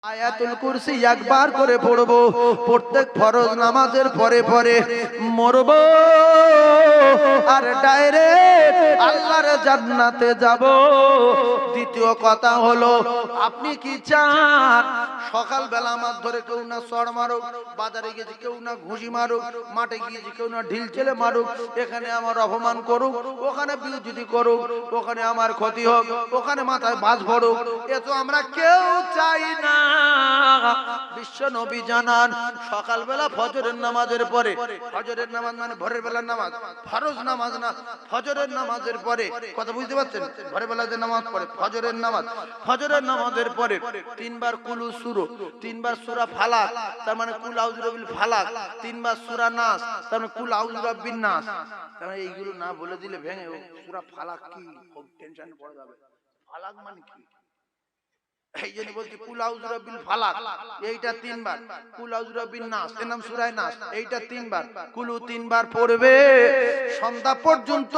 আয়াতুল কুরসি একবার করে পড়ব, প্রত্যেক ফরজ নামাজের পরে পরে মরব আর ডাইরেক্ট আল্লাহর জান্নাতে যাব। দ্বিতীয় কথা হলো, আপনি কি চান সকালবেলা আমার ধরে কেউ না চড় মারুক, বাজারে গিয়েছি কেউ না ঘুষি মারুক, মাঠে গিয়েছি কেউ না ঢিল চেলে মারুক, এখানে আমার অপমান করুক, ওখানে বিরোধিতা করুক, ওখানে আমার ক্ষতি হোক, ওখানে মাথায় বাজ পড়ুক, এ তো আমরা কেউ চাই না। বিশ্ব নবী জানান সকালবেলা ফজরের নামাজের পরে, ফজরের নামাজ মানে ভোরের বেলার নামাজ, ফরজ নামাজ না, ফজরের নামাজের পরে, কথা বুঝতে পারছেন? ভোরের বেলা যে নামাজ পড়ে ফজরের নামাজ, ফজরের নামাজের পরে তিনবার কুলু সূরা, তিনবার সূরা ফালাক, তার মানে কুল আউযু বিল ফালাক, তিনবার সূরা নাস, তার মানে কুল আউযু বিন নাস। তার মানে এইগুলো না বলে দিলে ভেঙে সূরা ফালাক কি খুব টেনশন পড়ে যাবে। ফালাক মানে কি? এই জন্য বলছি কুল আউযু বিল ফালাক এইটা তিনবার, কুল আউযু বিন নাস এর নাম সূরা নাস, এইটা তিনবার, কুলু তিনবার পড়বে সন্ধ্যা পর্যন্ত।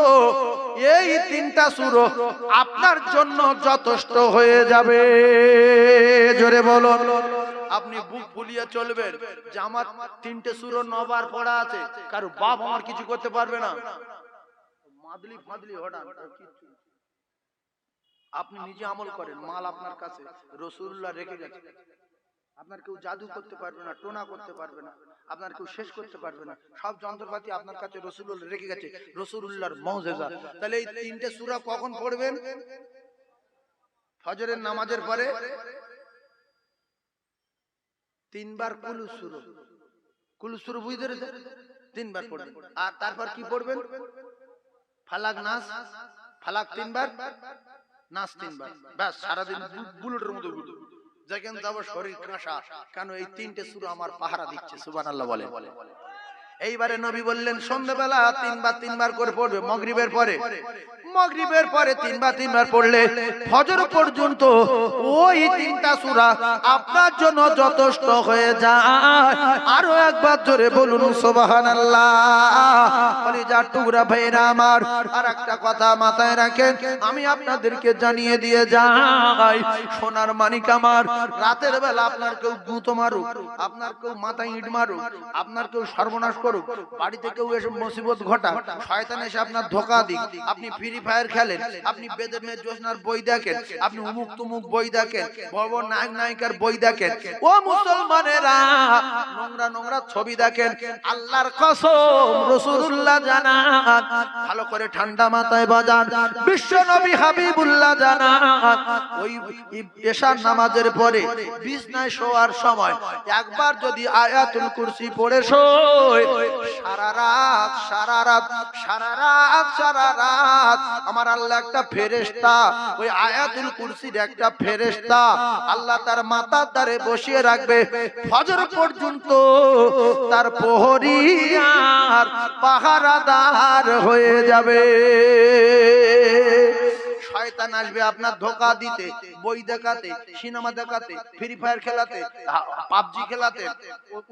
এই তিনটা সূরা আপনার জন্য যথেষ্ট হয়ে যাবে। জোরে বলুন। আপনি বুক ফুলিয়ে চলবেন যে আমার তিনটে সূরা 9 বার পড়া আছে, কারো বাপ আমার কিছু করতে পারবে না। মাদলি ফাদলি হঠাৎ কিছু, আপনি নিজে আমল করেন, মাল আপনার কাছে রাসূলুল্লাহ রেখে গেছে, আপনার কেউ জাদু করতে পারবে না, টোনা করতে পারবে না, আপনার কেউ শেষ করতে পারবে না, সব যন্ত্রপাতি আপনার কাছে রাসূলুল্লাহ রেখে গেছে, রাসূলুল্লাহর মুজিজা। তাহলে এই তিনটে সূরা কখন পড়বেন? ফজরের নামাজের পরে তিনবার কুলু সূরা, কুলু সূরা বুঝতে পেরেছেন? তিনবার পড়বেন। আর তারপর কি পড়বেন? ফালাক নাস, ফালাক তিনবার, নাস তিনবার, ব্যাস সারাদিন বুলেটের মতো গুলো যেখানে যাব শরীর কাঁসা, কেন এই তিনটে সূরা আমার পাহারা দিচ্ছে। সুবহানাল্লাহ বলে। এইবারে নবী বললেন সন্ধ্যাবেলা তিনবার করে পড়বে, মাগরিবের পরে, মাগরিবের পরে তিনবার পড়লে ফজর পর্যন্ত ওই তিনটা সূরা আপনার জন্য যথেষ্ট হয়ে যায়। আরো একবার জোরে বলুন সুবহানাল্লাহ। কলিজার টুকরা ভাইরা আমার, আর একটা কথা মাথায় রাখেন, আমি আপনাদেরকে জানিয়ে দিয়ে যাই, সোনার মানিক আমার, রাতের বেলা আপনার কেউ গুঁতো মারুক, আপনার কেউ মাথায় ইট মারুক, আপনার কেউ সর্বনাশ করুক, বাড়িতে কেউ এসে মুসিবত ঘটা, শয়তান এসে আপনার ধোঁকা দিক, আপনি ফ্রি ফায়ার খেলেন, আপনি বেদের মেয়ে জোসনার বই দেখেন, আপনি উমুক তুমুক বই দেখেন, বড় বড় নায়ক নায়িকার বই দেখেন, ও মুসলমানেরা নোংরা নোংরা ছবি দেখেন, আল্লাহর কসম রাসূলুল্লাহ জানান, ভালো করে ঠান্ডা মাথায় বাজান, বিশ্ব নবী হাবিবুল্লাহ জানান, ওই এশার নামাজের পরে বিছনায় শোয়ার সময় একবার যদি আয়াতুল কুরসি পড়ে শোয়, সারা রাত সারা রাত সারা রাত সারা রাত আমার আল্লাহ একটা ফেরেশতা, ওই আয়াতুল কুরসির একটা ফেরেশতা আল্লাহ তার মাথার দ্বারে বসিয়ে রাখবে, ফজর পর্যন্ত তার প্রহরী আর পাহারাদার হয়ে যাবে। শয়তান আসবে আপনার ধোঁকা দিতে, বই দেখাতে, সিনেমা দেখাতে, ফ্রি ফায়ার খেলাতে, পাবজি খেলাতে,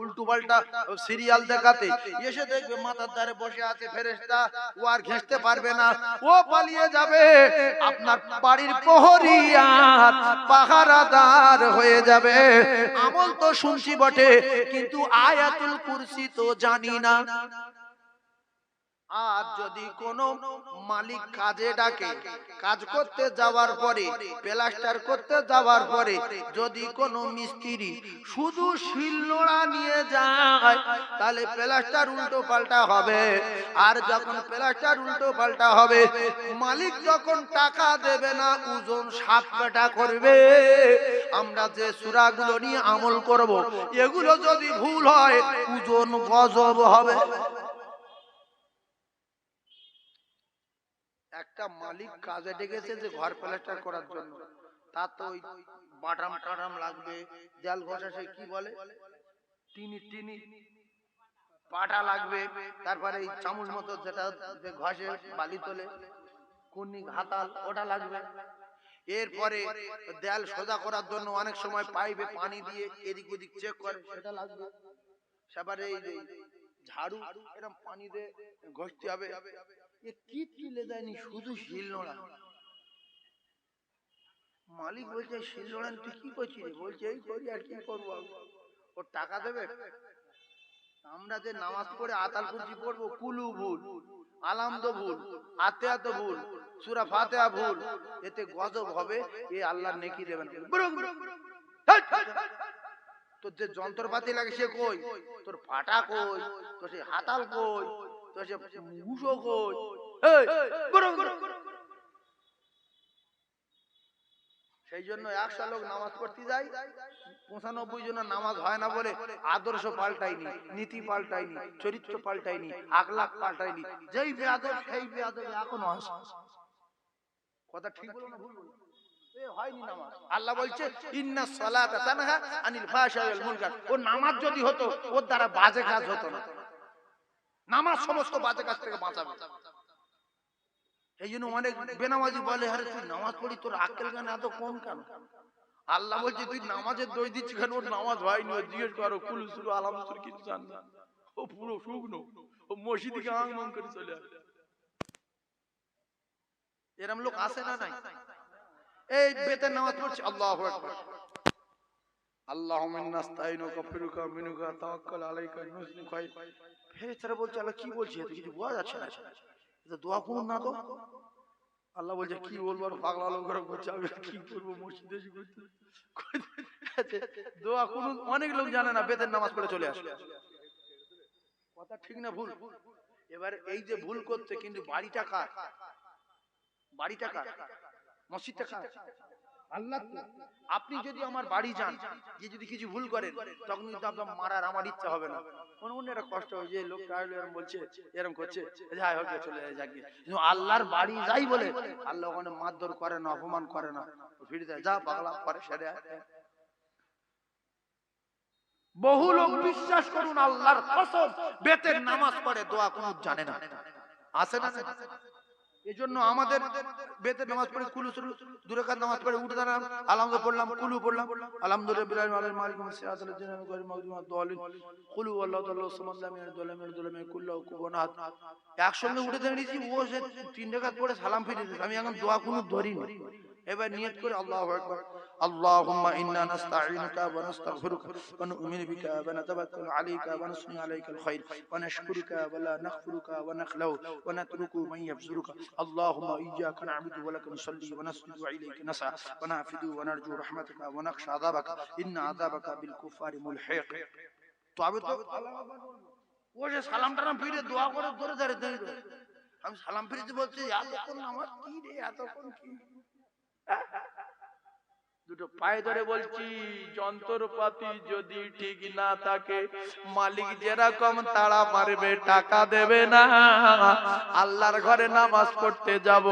উল্টো পাল্টা সিরিয়াল দেখাতে, এসে দেখবে মাথার ধারে বসে আছে ফেরেশতা, ও আর ঘেঁষতে পারবে না, ও পালিয়ে যাবে, আপনার বাড়ির প্রহরী আর পাহারাদার হয়ে যাবে। আমল তো শুনছি বটে, কিন্তু আয়াতুল কুরসি তো জানি না। আর যদি কোনো মালিক কাজে ডাকে, কাজ করতে যাওয়ার পরে, প্লাস্টার করতে যাওয়ার পরে যদি কোনো মিস্ত্রি শুধু শিলনোড়া নিয়ে যায়, তাহলে প্লাস্টার উল্টো পাল্টা হবে। আর যখন প্লাস্টার উল্টো পাল্টা হবে, মালিক যখন টাকা দেবে না, ওজন সাত পেটা করবে। আমরা যে সূরাগুলো নিয়ে আমল করব, এগুলো যদি ভুল হয়, ওজন গজব হবে। একটা মালিক কাজে ডেকেছে যে ঘর প্লাস্টার করার জন্য, তার তো ওই বাটাম টাটাম লাগবে, দেয়াল ঘষা, সে কি বলে, টিনি পাটা লাগবে, তারপরে এই চামচ মতো যেটা যে ঘষে বালি তোলে, কুনি হাতাল, ওটা লাগবে। এরপরে দেয়াল সোজা করার জন্য অনেক সময় পাইপে পানি দিয়ে এদিক ওদিক চেক করে, সেটা লাগবে। সেবারে এই ঝাড়ু এরকম পানি দিয়ে ঘষতে হবে। এ কি তুলে দেয়নি, শুধু শিল নোড়া। মালিক বলছে শিলনোড়ান তুই কি করছিস? বলছে এই করি আর কি করবো, ওর টাকা দেবে। আমরা যে নামাজ পড়ে আতাল কুরসি পড়বো, কুলু ভুল, আলামদ ভুল, আতিয়াত ভুল, সূরা ফাতিহা ভুল, এতে গজব হবে, এ আল্লাহর নেকি দেবে না। তোর যে যন্ত্রপাতি লাগে সে কই? তোর ফাটা কই? তোর সে হাতাল কই? তোর সে মুসো কই? সেই জন্য 100 লোক নামাজ পড়তে যায়, 95 জনের নামাজ হয় না বলে আদর্শ পাল্টায়নি, নীতি পাল্টায়নি, চরিত্র পাল্টায়নি, আখলাক পাল্টায়নি। যেই বেয়াদব সেই বেয়াদব এখনো আছে। কথা ঠিক বলো না ভুল বলো? হয়নি নামাজ। আল্লাহ বলছে ইন্নাস সালাতা তানহা আনিল ফাহশাই ওয়াল মুনকার। ও নামাজ যদি হতো ওর দ্বারা বাজে কাজ হতো না। নামাজ সমস্ত বাজে কাজ থেকে বাঁচাবে। এই জন্য অনেক বেনামাজি বলে আরে তুই নামাজ পড়ি তোর আক্কেল জ্ঞান এত কম কেন? আল্লাহ বলছে তুই নামাজের দোষ দিচ্ছিস কেন? ওর নামাজ হয়নি, ও জিজ্ঞেস করো কুল সুরু আলামতুর কিছু জান না, ও পুরো শুকনো, ও মসজিদে আং মাং করে চলে আসে। এরকম লোক আসে না নাই? এই বেতের নামাজ পড়ছে আল্লাহু আকবার, আল্লাহুম্মা ইন্নাস্তাইনুকা ফিরুকা মিনুকা তাওয়াক্কাল আলাইকা নুসনুকা। ফেরেশতারা বলছে আল্লাহ কি বলছিস? এত কিছু বোঝা যাচ্ছে না, এটা দোয়া করুন না তো। আল্লাহ বলছে কি বলবো, আর পাগলা লোক করছে, আমি কি করবো মসজিদে এসে করতে। দোয়া করুন অনেক লোক জানে না, বেতের নামাজ পড়ে চলে আসে। কথা ঠিক না ভুল? এবার এই যে ভুল করতে, কিন্তু বাড়িটা কার? বাড়িটা কার? মসজিদটা কার? আল্লাহ। আপনি যদি আমার বাড়ি যান, যে যদি কিছু ভুল করেন, তখন কিন্তু আপনার মারার আমার ইচ্ছা হবে না, মনে মনে একটা কষ্ট হয় যে লোকটা এরকম বলছে, এরকম করছে, যাই হোক চলে যায়। কিন্তু আল্লাহর বাড়ি যাই বলে আল্লাহ ওখানে মারধর করে না, অপমান করে না, ফিরে যায়, যা পাগলা করে সেরে। বহু লোক বিশ্বাস করুন আল্লাহর কসম বেতের নামাজ পড়ে দোয়া কুনুত জানে না, আছে না? এজন্য আমাদের বেতের নামাজ পড়ে কুলু সুরু দুই রাকাত নামাজ পড়ে উঠে দাঁড়ালাম, আলহামদুলিল্লাহ পড়লাম, কুলু পড়লাম, আলহামদুলিল্লাহ রাব্বিল মালিক মুসিয়াতুল জিনাল গায়র মাগদুমাত দালিল কুলু আল্লাহু তাআলা সামাল্লাহু মিনাল যালিমিন যালিমিন কুল্লাহু কুফুয়ান আহাদ। একসঙ্গে উঠে দাঁড়িয়েছি, ও সে 3 রাকাত পড়ে সালাম ফিরে দিয়েছে, আমি এখন দোয়া কুনুত ধরিনি। এবার নিয়ত করে আল্লাহু আকবার, আল্লাহুম্মা ইন্না নাস্তাঈনুকা ওয়া নাস্তাগফিরুকা ওয়া নু'মিনু বিকা ওয়া নাতাওয়াক্কালু আলাইকা ওয়া নাসনি আলাইকাল খায়র ওয়া নাশকুরুকা ওয়া লা নাগফিরুকা ওয়া নাখলাউ ওয়া নাতরুকু মান ইয়াফজুরুকা। আল্লাহুম্মা ইয়্যাকা না'বুদু ওয়া লাকা নুসাল্লি ওয়া নাসজুদু ওয়া ইলাইকা নাসআ ওয়া নাফিদু ওয়া নারজু রাহমাতাকা ওয়া নাখশা আযাবাকা ইন্না আযাবাকা বিল কুফারি মুলহিক। তো আমি তো আল্লাহু আকবার ও যে সালাম টালাম ফিরে দোয়া করে ধরে দাঁড়িয়ে, আমি সালাম ফিরেছি বলছি এতক্ষণ নামাজ কি রে, এতক্ষণ কি? দুটো পায়ে ধরে বলছি, যন্ত্রপাতি যদি ঠিক না থাকে, মালিক যেরকম তাড়া মারবে টাকা দেবে না। আল্লাহর ঘরে নামাজ পড়তে যাব,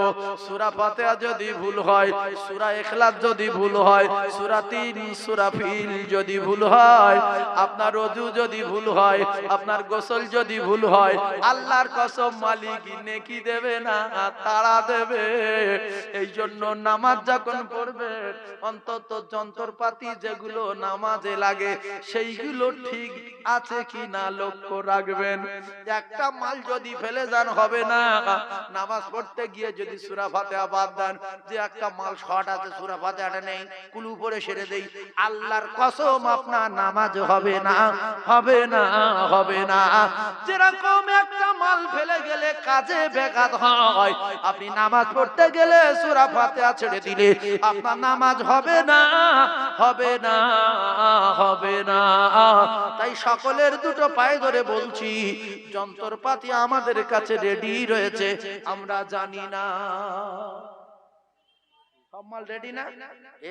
সূরা ফাতিহা যদি ভুল হয়, সূরা ইখলাস যদি ভুল হয়, সূরা 3 সূরা ফিল যদি ভুল হয়, আপনার ওযু যদি ভুল হয়, আপনার গোসল যদি ভুল হয়, আল্লাহর কসম মালিক নেকি দেবে না, তাড়া দেবে। এই জন্য নামাজ যখন পড়বে অন্তত যন্ত্রপাতি যেগুলো নামাজে লাগে সেইগুলো ঠিক আছে কিনা লক্ষ্য রাখবেন। একটা মাল যদি ফেলে যান হবে না। নামাজ পড়তে গিয়ে যদি সূরা ফাতিহা বাদ দেন, যে একটা মাল শর্ট আছে সূরা ফাতিহাটা নেই, কুলু পড়ে সেরে দেই, আল্লাহর কসম আপনার নামাজ হবে না, হবে না, হবে না। যেরকম একটা মাল ফেলে গেলে কাজে ব্যাঘাত হয়, আপনি নামাজ পড়তে গেলে সূরা ফাতিহা ছেড়ে দিলে আপনার নামাজ হবে না, হবে না, হবে না। তাই সকলের দুটো পায়ে ধরে বলছি, যন্ত্রপাতি আমাদের কাছে রেডি রয়েছে, আমরা জানি না। রেডি না?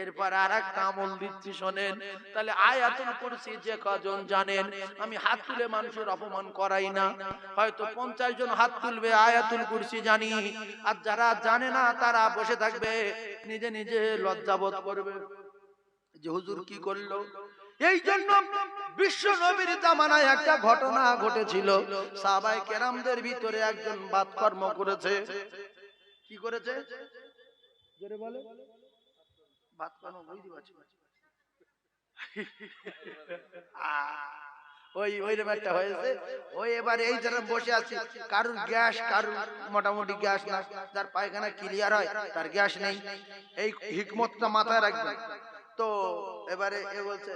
এরপর আরেকটা আমল দিচ্ছি শোনেন। তাহলে আয়াতুল কুরসি যে কজন জানেন, আমি হাত তুলে মানুষের অপমান করাই না, হয়তো 50 জন হাত তুলবে আয়াতুল কুরসি জানি, আর যারা জানে না তারা বসে থাকবে, নিজে নিজে লজ্জাবোধ করবে যে হুজুর কি করলো। এই জন্য বিশ্ব নবীর জামানায় একটা ঘটনা ঘটেছিল, সাহাবায়ে কেরামদের ভিতরে একজন বাদকর্ম করেছে। কি করেছে? জোরে বলে। বাদকর্ম বুঝতে পারছি। ওইরকম একটা হয়েছে। ওই এবার এই যারা বসে আছি, কারুর গ্যাস, কারুর মোটামুটি গ্যাস না, যার পায়খানা ক্লিয়ার হয় তার গ্যাস নেই। এই হিকমতটা মাথায় রাখবেন। তো এবারে এ বলছে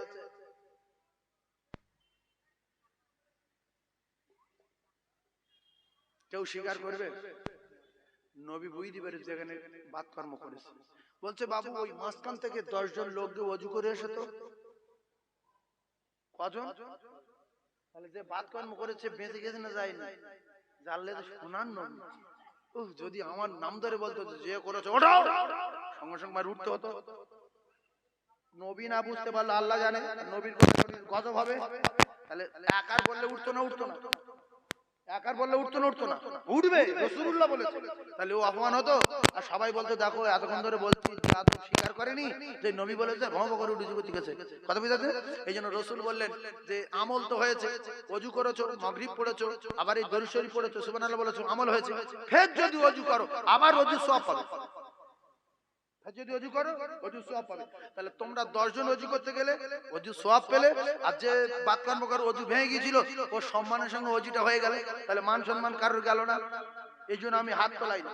কেউ স্বীকার করবে নবী বুঝ দিবে যেখানে বাদ কর্ম করেছে। বলছে বাবু ওই মাঝখান থেকে 10 জন লোককে ওযু করে এসে তো কজন, তাহলে যে বাদ কর্ম করেছে বেঁচে গেছে না যায়নি? জানলে তো শোনার নবী। যদি আমার নাম ধরে বলতো যে করেছে ওঠো, সঙ্গে সঙ্গে মার উঠতে হতো। নবী না বুঝতে পারলো আল্লাহ জানে, নবীর গজব হবে। তাহলে একার বললে উঠতো না? উঠতো না। একার বললে উঠতো না? উঠতো না। উঠবে, রাসূলুল্লাহ বলেছে। তাহলে ও অপমান হতো। আর সবাই বলতো দেখো এতক্ষণ ধরে বলছি, স্বীকার করেনি যে নবী বলেছে, ভব করে উঠে জীবতি গেছে। কথা বুঝাতে? এই জন্য রাসূল বললেন যে আমল তো হয়েছে, ওযু করেছো, মাগরিব পড়েছো, আবার এই দরুদ শরীফ পড়েছো, সুবহানাল্লাহ বলেছো, আমল হয়েছে। ফের যদি ওযু করো আবার ওযু সওয়াব পাবে। যদি ওযু করো ওযু সওয়াব পাবে। তাহলে তোমরা 10 জন ওযু করতে গেলে ওযু সওয়াব পেলে, আর যে বাদ কর্ম করে ওযু ভেঙে গিয়েছিল ও সম্মানের সঙ্গে ওযুটা হয়ে গেল। তাহলে মান সম্মান কারোর গেল না। এইজন্য আমি হাত তোলাই না।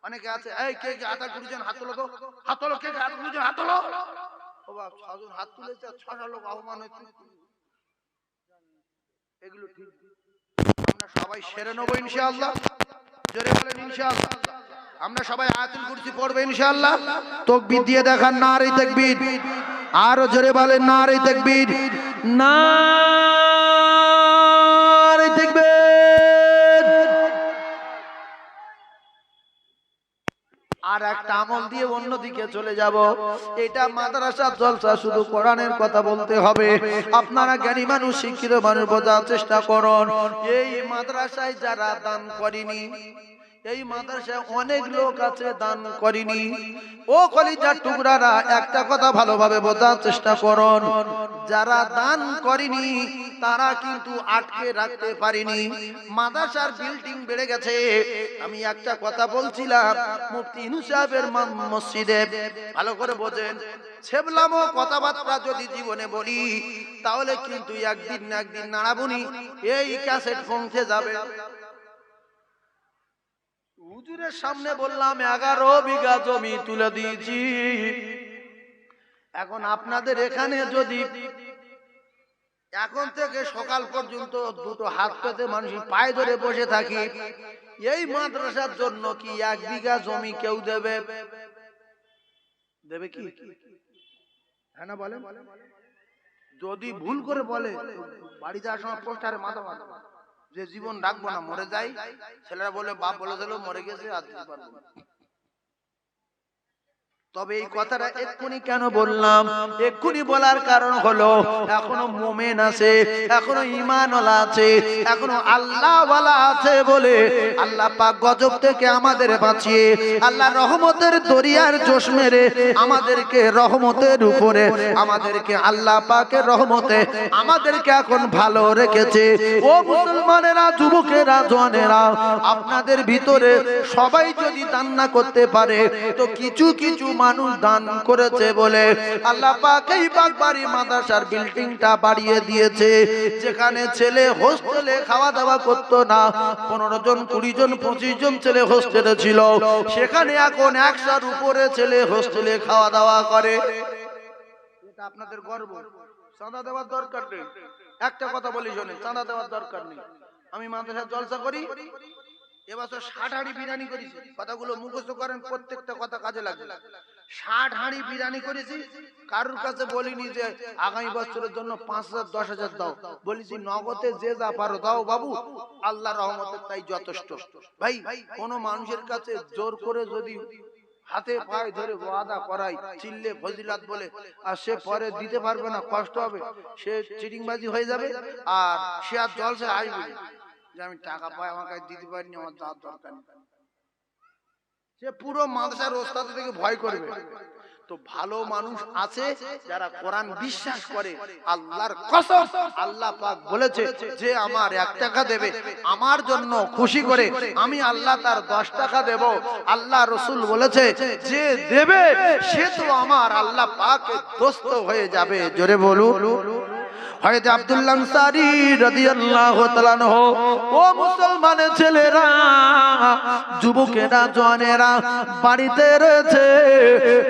অনেকে আছে এই কে কে হাত তুলেছেন, হাত তোলো তো, হাত তোলো, কে কে হাত তুলেছেন হাত তোলো। ও বাপ, 6 জন হাত তুলেছে আর 6টা লোক অপমান হচ্ছে। এগুলো ঠিক? আমরা সবাই সেরে নেব ইনশাআল্লাহ। জোরে বলেন ইনশাআল্লাহ। আমরা সবাই আয়াতুল কুরসি পড়ব ইনশাআল্লাহ। তাকবীর দিয়ে দেখান, নারে তাকবীর। আরো জোরে বলেন নারে তাকবীর, নারে তাকবীর। আর একটা আমল দিয়ে অন্যদিকে চলে যাব। এটা মাদ্রাসার জলসা, শুধু কোরআনের কথা বলতে হবে। আপনারা জ্ঞানী মানুষ, শিক্ষিত মানুষ, বোঝার চেষ্টা করুন। এই মাদ্রাসায় যারা দান করেনি, এই মাদ্রাসায় অনেক লোক আছে দান করেনি। ও কলিজার টুকরারা, একটা কথা ভালোভাবে বোঝার চেষ্টা করুন। যারা দান করেনি তারা কিন্তু আটকে রাখতে পারেনি। মাদ্রাসার বিল্ডিং বেড়ে গেছে। আমি একটা কথা বলছিলাম, মুফতি ইউনূস সাহেবের মসজিদে, ভালো করে বোঝেন, ছেবলামো কথাবার্তা যদি জীবনে বলি তাহলে কিন্তু একদিন না একদিন নাড়াবুনি এই ক্যাসেট পৌঁছে যাবে। হুজুরের সামনে বললাম 11 বিঘা জমি তুলে দিয়েছি। এখন আপনাদের এখানে যদি এখন থেকে সকাল পর্যন্ত দুটো হাত পেতে মানুষ পায়ে ধরে বসে থাকি, এই মাদ্রাসার জন্য কি 1 বিঘা জমি কেউ দেবে? দেবে কি? হ্যাঁ না বলেন? যদি ভুল করে বলে বাড়ি যাওয়ার সময় পোস্টারে মাথা মাথা যে জীবন রাখবো না, মরে যাই। ছেলেরা বলে বাপ বলে দিল মরে গেছে, আর দিতে পারবো না। তবে এই কথাটা এক্ষুনি কেন বললাম? এক্ষুনি বলার কারণ হলো এখনো মুমিন আছে, এখনো ঈমানওয়ালা আছে, এখনো আল্লাহওয়ালা আছে বলে আল্লাহ পাক গজব থেকে আমাদের বাঁচিয়ে, আল্লাহ রহমতের দরিয়ার জোশ মেরে আমাদেরকে রহমতের উপরে, আমাদেরকে আল্লাহ পাকের রহমতে আমাদেরকে এখন ভালো রেখেছে। ও মুসলমানেরা, যুবকেরা, জওয়ানেরা, আপনাদের ভিতরে সবাই যদি দান না করতে পারে তো কিছু কিছু মানুষ দান করেছে বলে আল্লাহ পাক এই বাগবাড়ি মাদ্রাসার বিল্ডিংটা বাড়িয়ে দিয়েছে। যেখানে ছেলে হোস্টেলে খাওয়া দাওয়া করতো না, 15 জন 20 জন 25 জন ছেলে হোস্টেলে ছিল, সেখানে এখন 100-র উপরে ছেলে হোস্টেলে খাওয়া দাওয়া করে। এটা আপনাদের গর্ব। চাঁদা দেওয়ার দরকার নেই। একটা কথা বলি শোনেন, চাঁদা দেওয়ার দরকার নেই। আমি মাদ্রাসায় জলসা করি, এবছর 60 হাঁড়ি বিরিয়ানি করেছি। কথাগুলো মুখস্থ করেন, প্রত্যেকটা কথা কাজে লাগবে। 60 হাঁড়ি বিরিয়ানি করেছি। কারোর কাছে বলিনি যে আগামী বছরের জন্য 5,000 10,000 দাও, বলেছি নগদে যে যা পারো দাও বাবু, আল্লাহর রহমতে তাই যথেষ্ট। ভাই, কোন মানুষের কাছে জোর করে যদি হাতে পায়ে ধরে ওয়াদা করাই, চিল্লে ফজিলাত বলে, আর সে পরে দিতে পারবে না, কষ্ট হবে, সে চিটিংবাজি হয়ে যাবে, আর সে আর জলসা আসবে যে আমি টাকা পাই আমার কাছে দিতে পারিনি, আমার যাওয়ার দরকার নেই। সে পুরো মাদ্রাসার ওস্তাদ থেকে ভয় করবে। তো ভালো মানুষ আছে যারা কোরআন বিশ্বাস করে। আল্লাহর কসম, আল্লাহ পাক বলেছে যে আমার 1 টাকা দেবে আমার জন্য খুশি করে, আমি আল্লাহ তার 10 টাকা দেব। আল্লাহ রাসূল বলেছে যে দেবে সে তো আমার আল্লাহ পাকের দোস্ত হয়ে যাবে। জোরে বলুন। হযরত আব্দুল্লাহ আনসারী রাদিয়াল্লাহু তাআলা আনহু, ও মুসলমানের ছেলেরা, যুবকেরা, জওয়ানেরা, বাড়িতে রয়েছে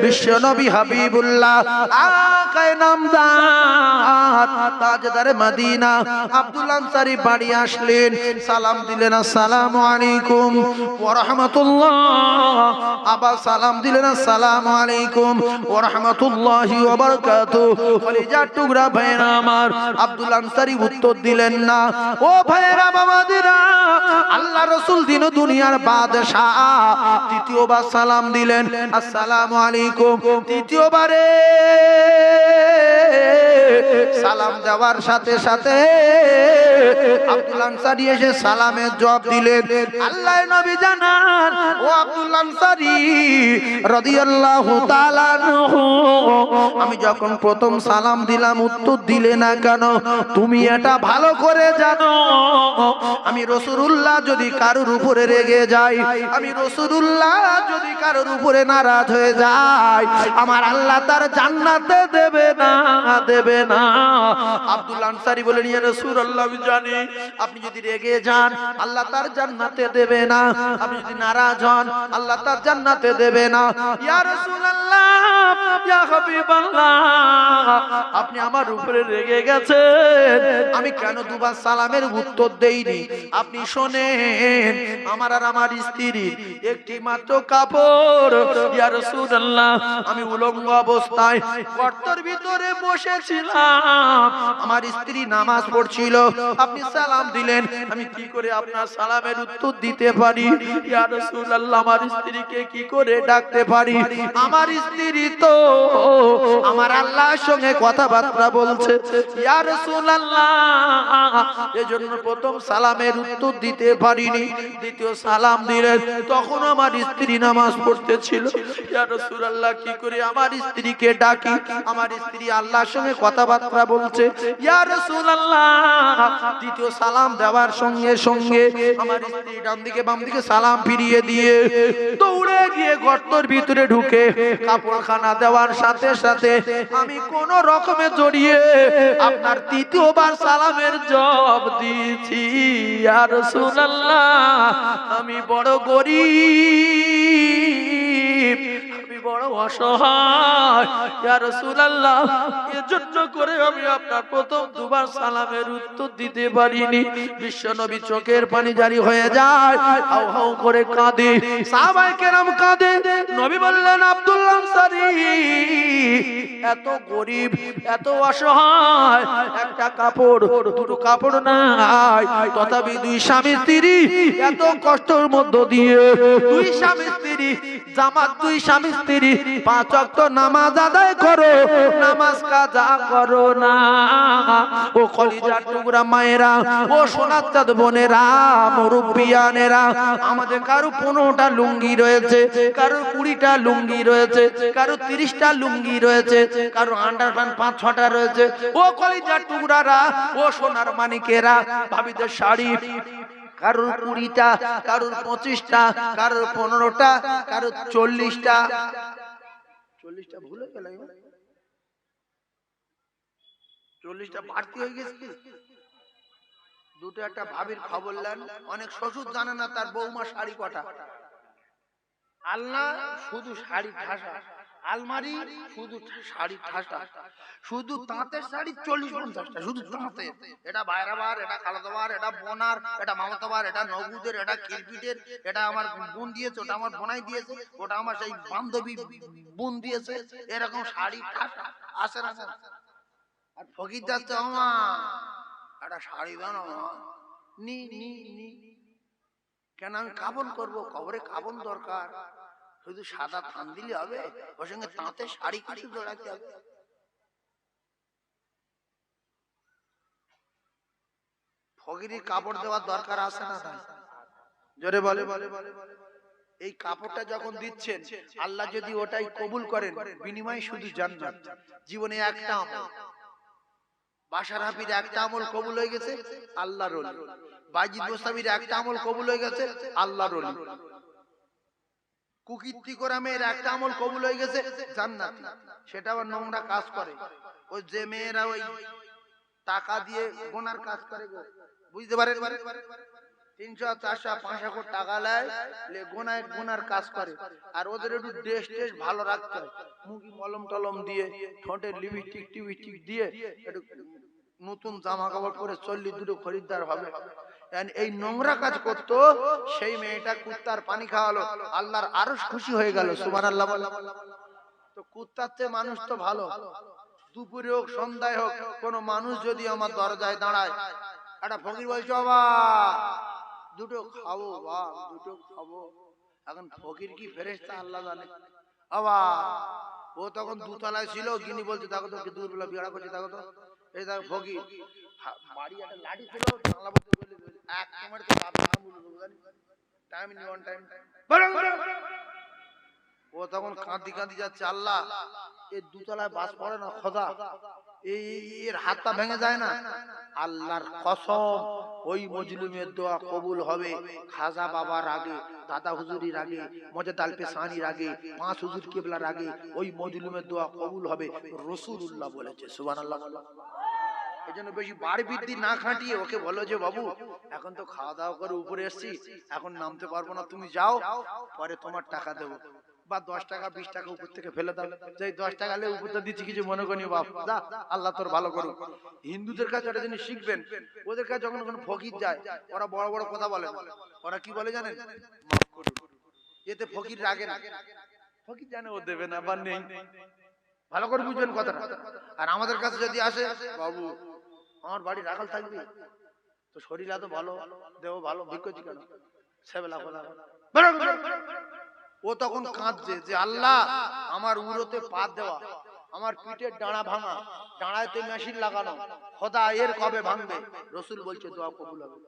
বিশ্বনবী হাবিবুল্লাহ আকায়ে নামদার তাজদারে মদিনা আব্দুল্লাহ আনসারী বাড়ি আসলেন, সালাম দিলেন, আসসালামু আলাইকুম ওয়া রাহমাতুল্লাহ। আবার সালাম দিলেন, আসসালামু আলাইকুম ওয়া রাহমাতুল্লাহি ওয়া বারাকাতুহু। কলিজার টুকরা ভাইরা আমার, আব্দুল্লাহ আনসারী উত্তর দিলেন না। ও ভাইরা বাবাদিরা, আল্লাহ রাসূল দিন দুনিয়ার বাদশা তৃতীয়বার সালাম দিলেন, আসসালামু আলাইকুম। তৃতীয়বারে সালাম দেওয়ার সাথে সাথে আব্দুল্লাহ আনসারী এসে সালামের জবাব দিলেন। আল্লাহর নবী জানান, ও আব্দুল্লাহ আনসারী রাদিয়াল্লাহু তাআলা আনহু, আমি যখন প্রথম সালাম দিলাম উত্তর দিলে না কেন? তুমি এটা ভালো করে জানো, আমি রাসূলুল্লাহ যদি কারোর উপরে রেগে যাই, আমি রাসূলুল্লাহ যদি কারোর উপরে নারাজ হয়ে যায়, আমার আল্লাহ তার জান্নাতে দেবে না, দেবে না। আব্দুল্লাহ আনসারী বলেন, ইয়া রাসূলুল্লাহ, আমি জানি আপনি যদি রেগে যান আল্লাহ তার জান্নাতে দেবে না, আপনি যদি নারাজ হন আল্লাহ তার জান্নাতে দেবে না। ইয়া রাসূলুল্লাহ, ইয়া হাবিবাল্লাহ, আপনি আমার উপরে রেগে গেছেন, আমি কেন দুবার সালামের উত্তর দেইনি? আপনি শোনেন, আমার আর আমার স্ত্রীর একটি মাত্র কাপড়, ইয়া রাসূলুল্লাহ, আমি উলঙ্গ অবস্থায় গর্তের ভিতরে বসেছিলাম, আমার স্ত্রী নামাজ পড়ছিল, আপনি সালাম দিলেন, আমি কি করে আপনার সালামের উত্তর দিতে পারি? ইয়া রাসূলুল্লাহ, আমার স্ত্রীকে কি করে ডাকতে পারি? আমার স্ত্রী তো আমার আল্লাহর সঙ্গে কথাবার্তা বলছে। ইয়া রাসূলুল্লাহ, এজন্য প্রথম সালামের উত্তর দিতে পারিনি। দ্বিতীয় সালাম দিলেন, তখন আমার স্ত্রী নামাজ পড়তেছিল। ইয়া রাসূলুল্লাহ, কি করে আমার স্ত্রীকে ডাকি? আমার স্ত্রী আল্লাহর সঙ্গে কথাবার্তা বলছে। ইয়া রাসূলুল্লাহ, দ্বিতীয় সালাম দেওয়ার সঙ্গে সঙ্গে আমার স্ত্রী ডান দিকে বাম দিকে সালাম ফিরিয়ে দিয়ে দৌড়ে গিয়ে গর্তের ভিতরে ঢুকে কাপড়খানা দেওয়ার সাথে সাথে আমি কোন রকমে জড়িয়ে আপনার তৃতীয়বার সালামের জবাব দিয়েছি। ইয়া রাসূলুল্লাহ, আমি বড় গরীব, আমি বড় অসহায়, ইয়া রাসূলুল্লাহ, এজন্য করে আমি আপনার প্রথম দুবার সালামের উত্তর দিতে পারিনি। বিশ্বনবী চোখের পানি জারি হয়ে যায়, হাউ হাউ করে কাঁদে, সাহাবায়ে কেরাম কাঁদে। নবী বললেন, আব্দুল্লাহ আনসারী এত গরীব, এত অসহায়, একটা কাপড় দুটো কাপড় নাই, তথাপি দুই স্বামী স্ত্রী এত কষ্টের মধ্য দিয়ে দুই স্বামী স্ত্রী জামাত, দুই স্বামী স্ত্রী 5 ওয়াক্ত নামাজ আদায় করো, নামাজ কাজা করো না। ও কলিজার টুকরা মায়েরা, ও সোনার চাঁদ বোনেরা, মুরব্বিয়ানেরা, আমাদের কারো 15টা লুঙ্গি রয়েছে, কারো 20টা লুঙ্গি রয়েছে, কারো 30টা লুঙ্গি রয়েছে, কারো আন্ডারপ্যান্ট 5-6টা রয়েছে। ও কলিজার টুকরারা, ও সোনার মানিকেরা, ভাবিদের শাড়ি কারোর 20টা, কারোর 25টা, কারোর 15টা, কারোর 40টা। 40টা ভুলে গেলাম, 40টা বাড়তি হয়ে গেছে। দুটো একটা ভাবির খবর নেন, অনেক শ্বশুর জানে না তার বৌমা শাড়ি কটা। আলনা শুধু শাড়ি ঠাসা, আলমারি শুধু শাড়ি ঠাসা, শুধু তাঁতের শাড়ি 40-50টা, শুধু তাঁতের। এটা বাইরাবার, এটা খালাদাবার, এটা বোনার, এটা মামাতাবার, এটা নগুদের, এটা কিলপিটের, এটা আমার বোন দিয়েছে, ওটা আমার বোনাই দিয়েছে, ওটা আমার সেই বান্ধবী বোন দিয়েছে। এরকম শাড়ি ঠাসা আসে না। আর ফকির যাচ্ছে, আমা একটা শাড়ি দাও না, নি নি নি। কেন? আমি কাবন করবো, কবরে কাবন দরকার, শুধু সাদা থান দিলে হবে? ওর সঙ্গে তাঁতের শাড়ি কিছু জোড়াতে হবে। ফকিরের কাপড় দেওয়ার দরকার আছে না? জোরে বলে। এই কাপড়টা যখন দিচ্ছেন, আল্লাহ যদি ওটাই কবুল করেন, বিনিময়ে শুধু জান্নাত। জীবনে একটা আমল, বাশার হাফির একটা আমল কবুল হয়ে গেছে, আল্লাহর ওলি। বাইজিদ মুস্তাফির একটা আমল কবুল হয়ে গেছে, আল্লাহর ওলি। কুকীর্তি করা মেয়ের একটা আমল কবুল হয়ে গেছে, জান্নাত। সেটা আবার নোংরা কাজ করে, ওই যে মেয়েরা ওই টাকা দিয়ে গোনার কাজ করে গো, বুঝতে পারেন? 300 400 500 কোটি টাকা নেয়, গোনায় গোনার কাজ করে। আর ওদের একটু ড্রেস টেস ভালো রাখতে হয়, মুখে মলম টলম দিয়ে, ঠোঁটে লিপস্টিক টিপস্টিক দিয়ে, একটু নতুন জামা কাপড় পরে চললি দুটো খরিদ্দার হবে। এই নোংরা কাজ করতো, সেই মেয়েটা কুত্তার পানি খাওয়ালো, আল্লাহর আরশ খুশি হয়ে গেল। সুবহানাল্লাহ। তো কুত্তার চেয়ে মানুষ তো ভালো। দুপুরে হোক সন্ধ্যায় হোক কোন মানুষ যদি আমার দরজায় দাঁড়ায়, একটা ফকির বলছে বাবা দুটো খাবো, বা দুটো খাবো। এখন ফকির কি ফেরেশতা আল্লাহ জানে। বাবা ও তখন দুতলায় ছিল, গিনি বলছে দেখো তো কি দুপুরবেলা বিড়া করছে, দেখো তো। এই দেখো ফকির বাড়ি একটা লাঠি ছিল, জানলা বন্ধ করে এক তোমার তো বাপ নাম বলবো জানি টাইম নি অন টাইম। ও তখন কাঁদি কাঁদি যাচ্ছে, আল্লাহ এই দুতলায় বাস পড়ে না খোদা, এর হাত পা ভেঙে যায় না। আল্লাহর কসম ওই মজলুমের দোয়া কবুল হবে খাজা বাবার আগে, দাদা হুজুরির আগে, মজাদ আল পেশানির আগে, পাঁচ হুজুর কিবলার আগে ওই মজলুমের দোয়া কবুল হবে, রাসূলুল্লাহ বলেছে। সুবহানাল্লাহ। এই জন্য বেশি বাড় বৃদ্ধি না খাটিয়ে ওকে বলো যে বাবু এখন তো খাওয়া দাওয়া করে উপরে এসছি, এখন নামতে পারবো না, তুমি যাও, পরে তোমার টাকা দেবো। বা 10 টাকা 20 টাকা উপর থেকে ফেলে দাও, যে 10 টাকা লে উপরটা দিচ্ছি কিছু মনে করি বাপ, যা আল্লাহ তোর ভালো করুক। হিন্দুদের কাছে একটা জিনিস শিখবেন, ওদের কাছে যখন কোনো ফকির যায় ওরা বড় বড় কথা বলে না, ওরা কি বলে জানেন? মাফ করুন। এতে ফকির রাগে না, ফকির জানে ও দেবে না বা নেই। ভালো করে বুঝবেন কথাটা। আর আমাদের কাছে যদি আসে বাবু আমার বাড়ি রাখাল থাকবি তো শরীর এত ভালো, দেহ ভালো, ভিক্ষতি কেন সেবেলা কথা। ও তখন কাঁদছে যে আল্লাহ আমার উরোতে পা দেওয়া, আমার পিঠের ডাঁড়া ভাঙা, ডাঁড়াতে মেশিন লাগানো, খোদা এর কবে ভাঙবে? রসুল বলছে দোয়া কবুল হবে।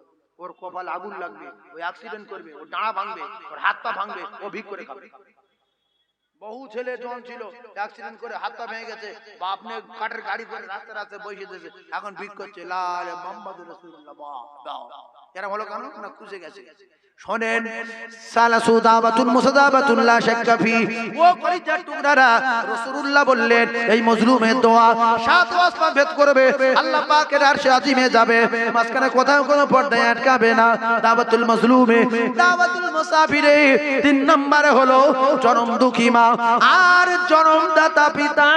ওর কপাল আগুন লাগবে, ও অ্যাক্সিডেন্ট করবে, ও ডাঁড়া ভাঙবে, ওর হাত পা ভাঙবে, ও ভিক করে খাবে। বহু ছেলে জন ছিল অ্যাক্সিডেন্ট করে হাত পা ভেঙে গেছে, বাপ নে কাঠের গাড়ি করে রাস্তা রাস্তায় বসে দিয়েছে, এখন ভিক করছে লা ইলাহা মুহাম্মাদুর রাসূলুল্লাহ। দাও এরা হলো কেন না খুঁজে গেছে। শোনেন সালাসু দাওয়াতুন মুসাদাবাতুন লা শাক্কা ফি, ও কলিজার টুকরারা রাসূলুল্লাহ বললেন এই মজলুমের দোয়া সাত আসমান ভেদ করবে, আল্লাহ পাকের আরশে আজিমে যাবে, মাঝখানে কোথাও কোনো পর্দায় আটকাবে না। দাওয়াতুল মজলুমে, দাওয়াতুল মুসাফিরে 3 নম্বরে হলো জনম দুঃখী মা আর জনমদাতা পিতা,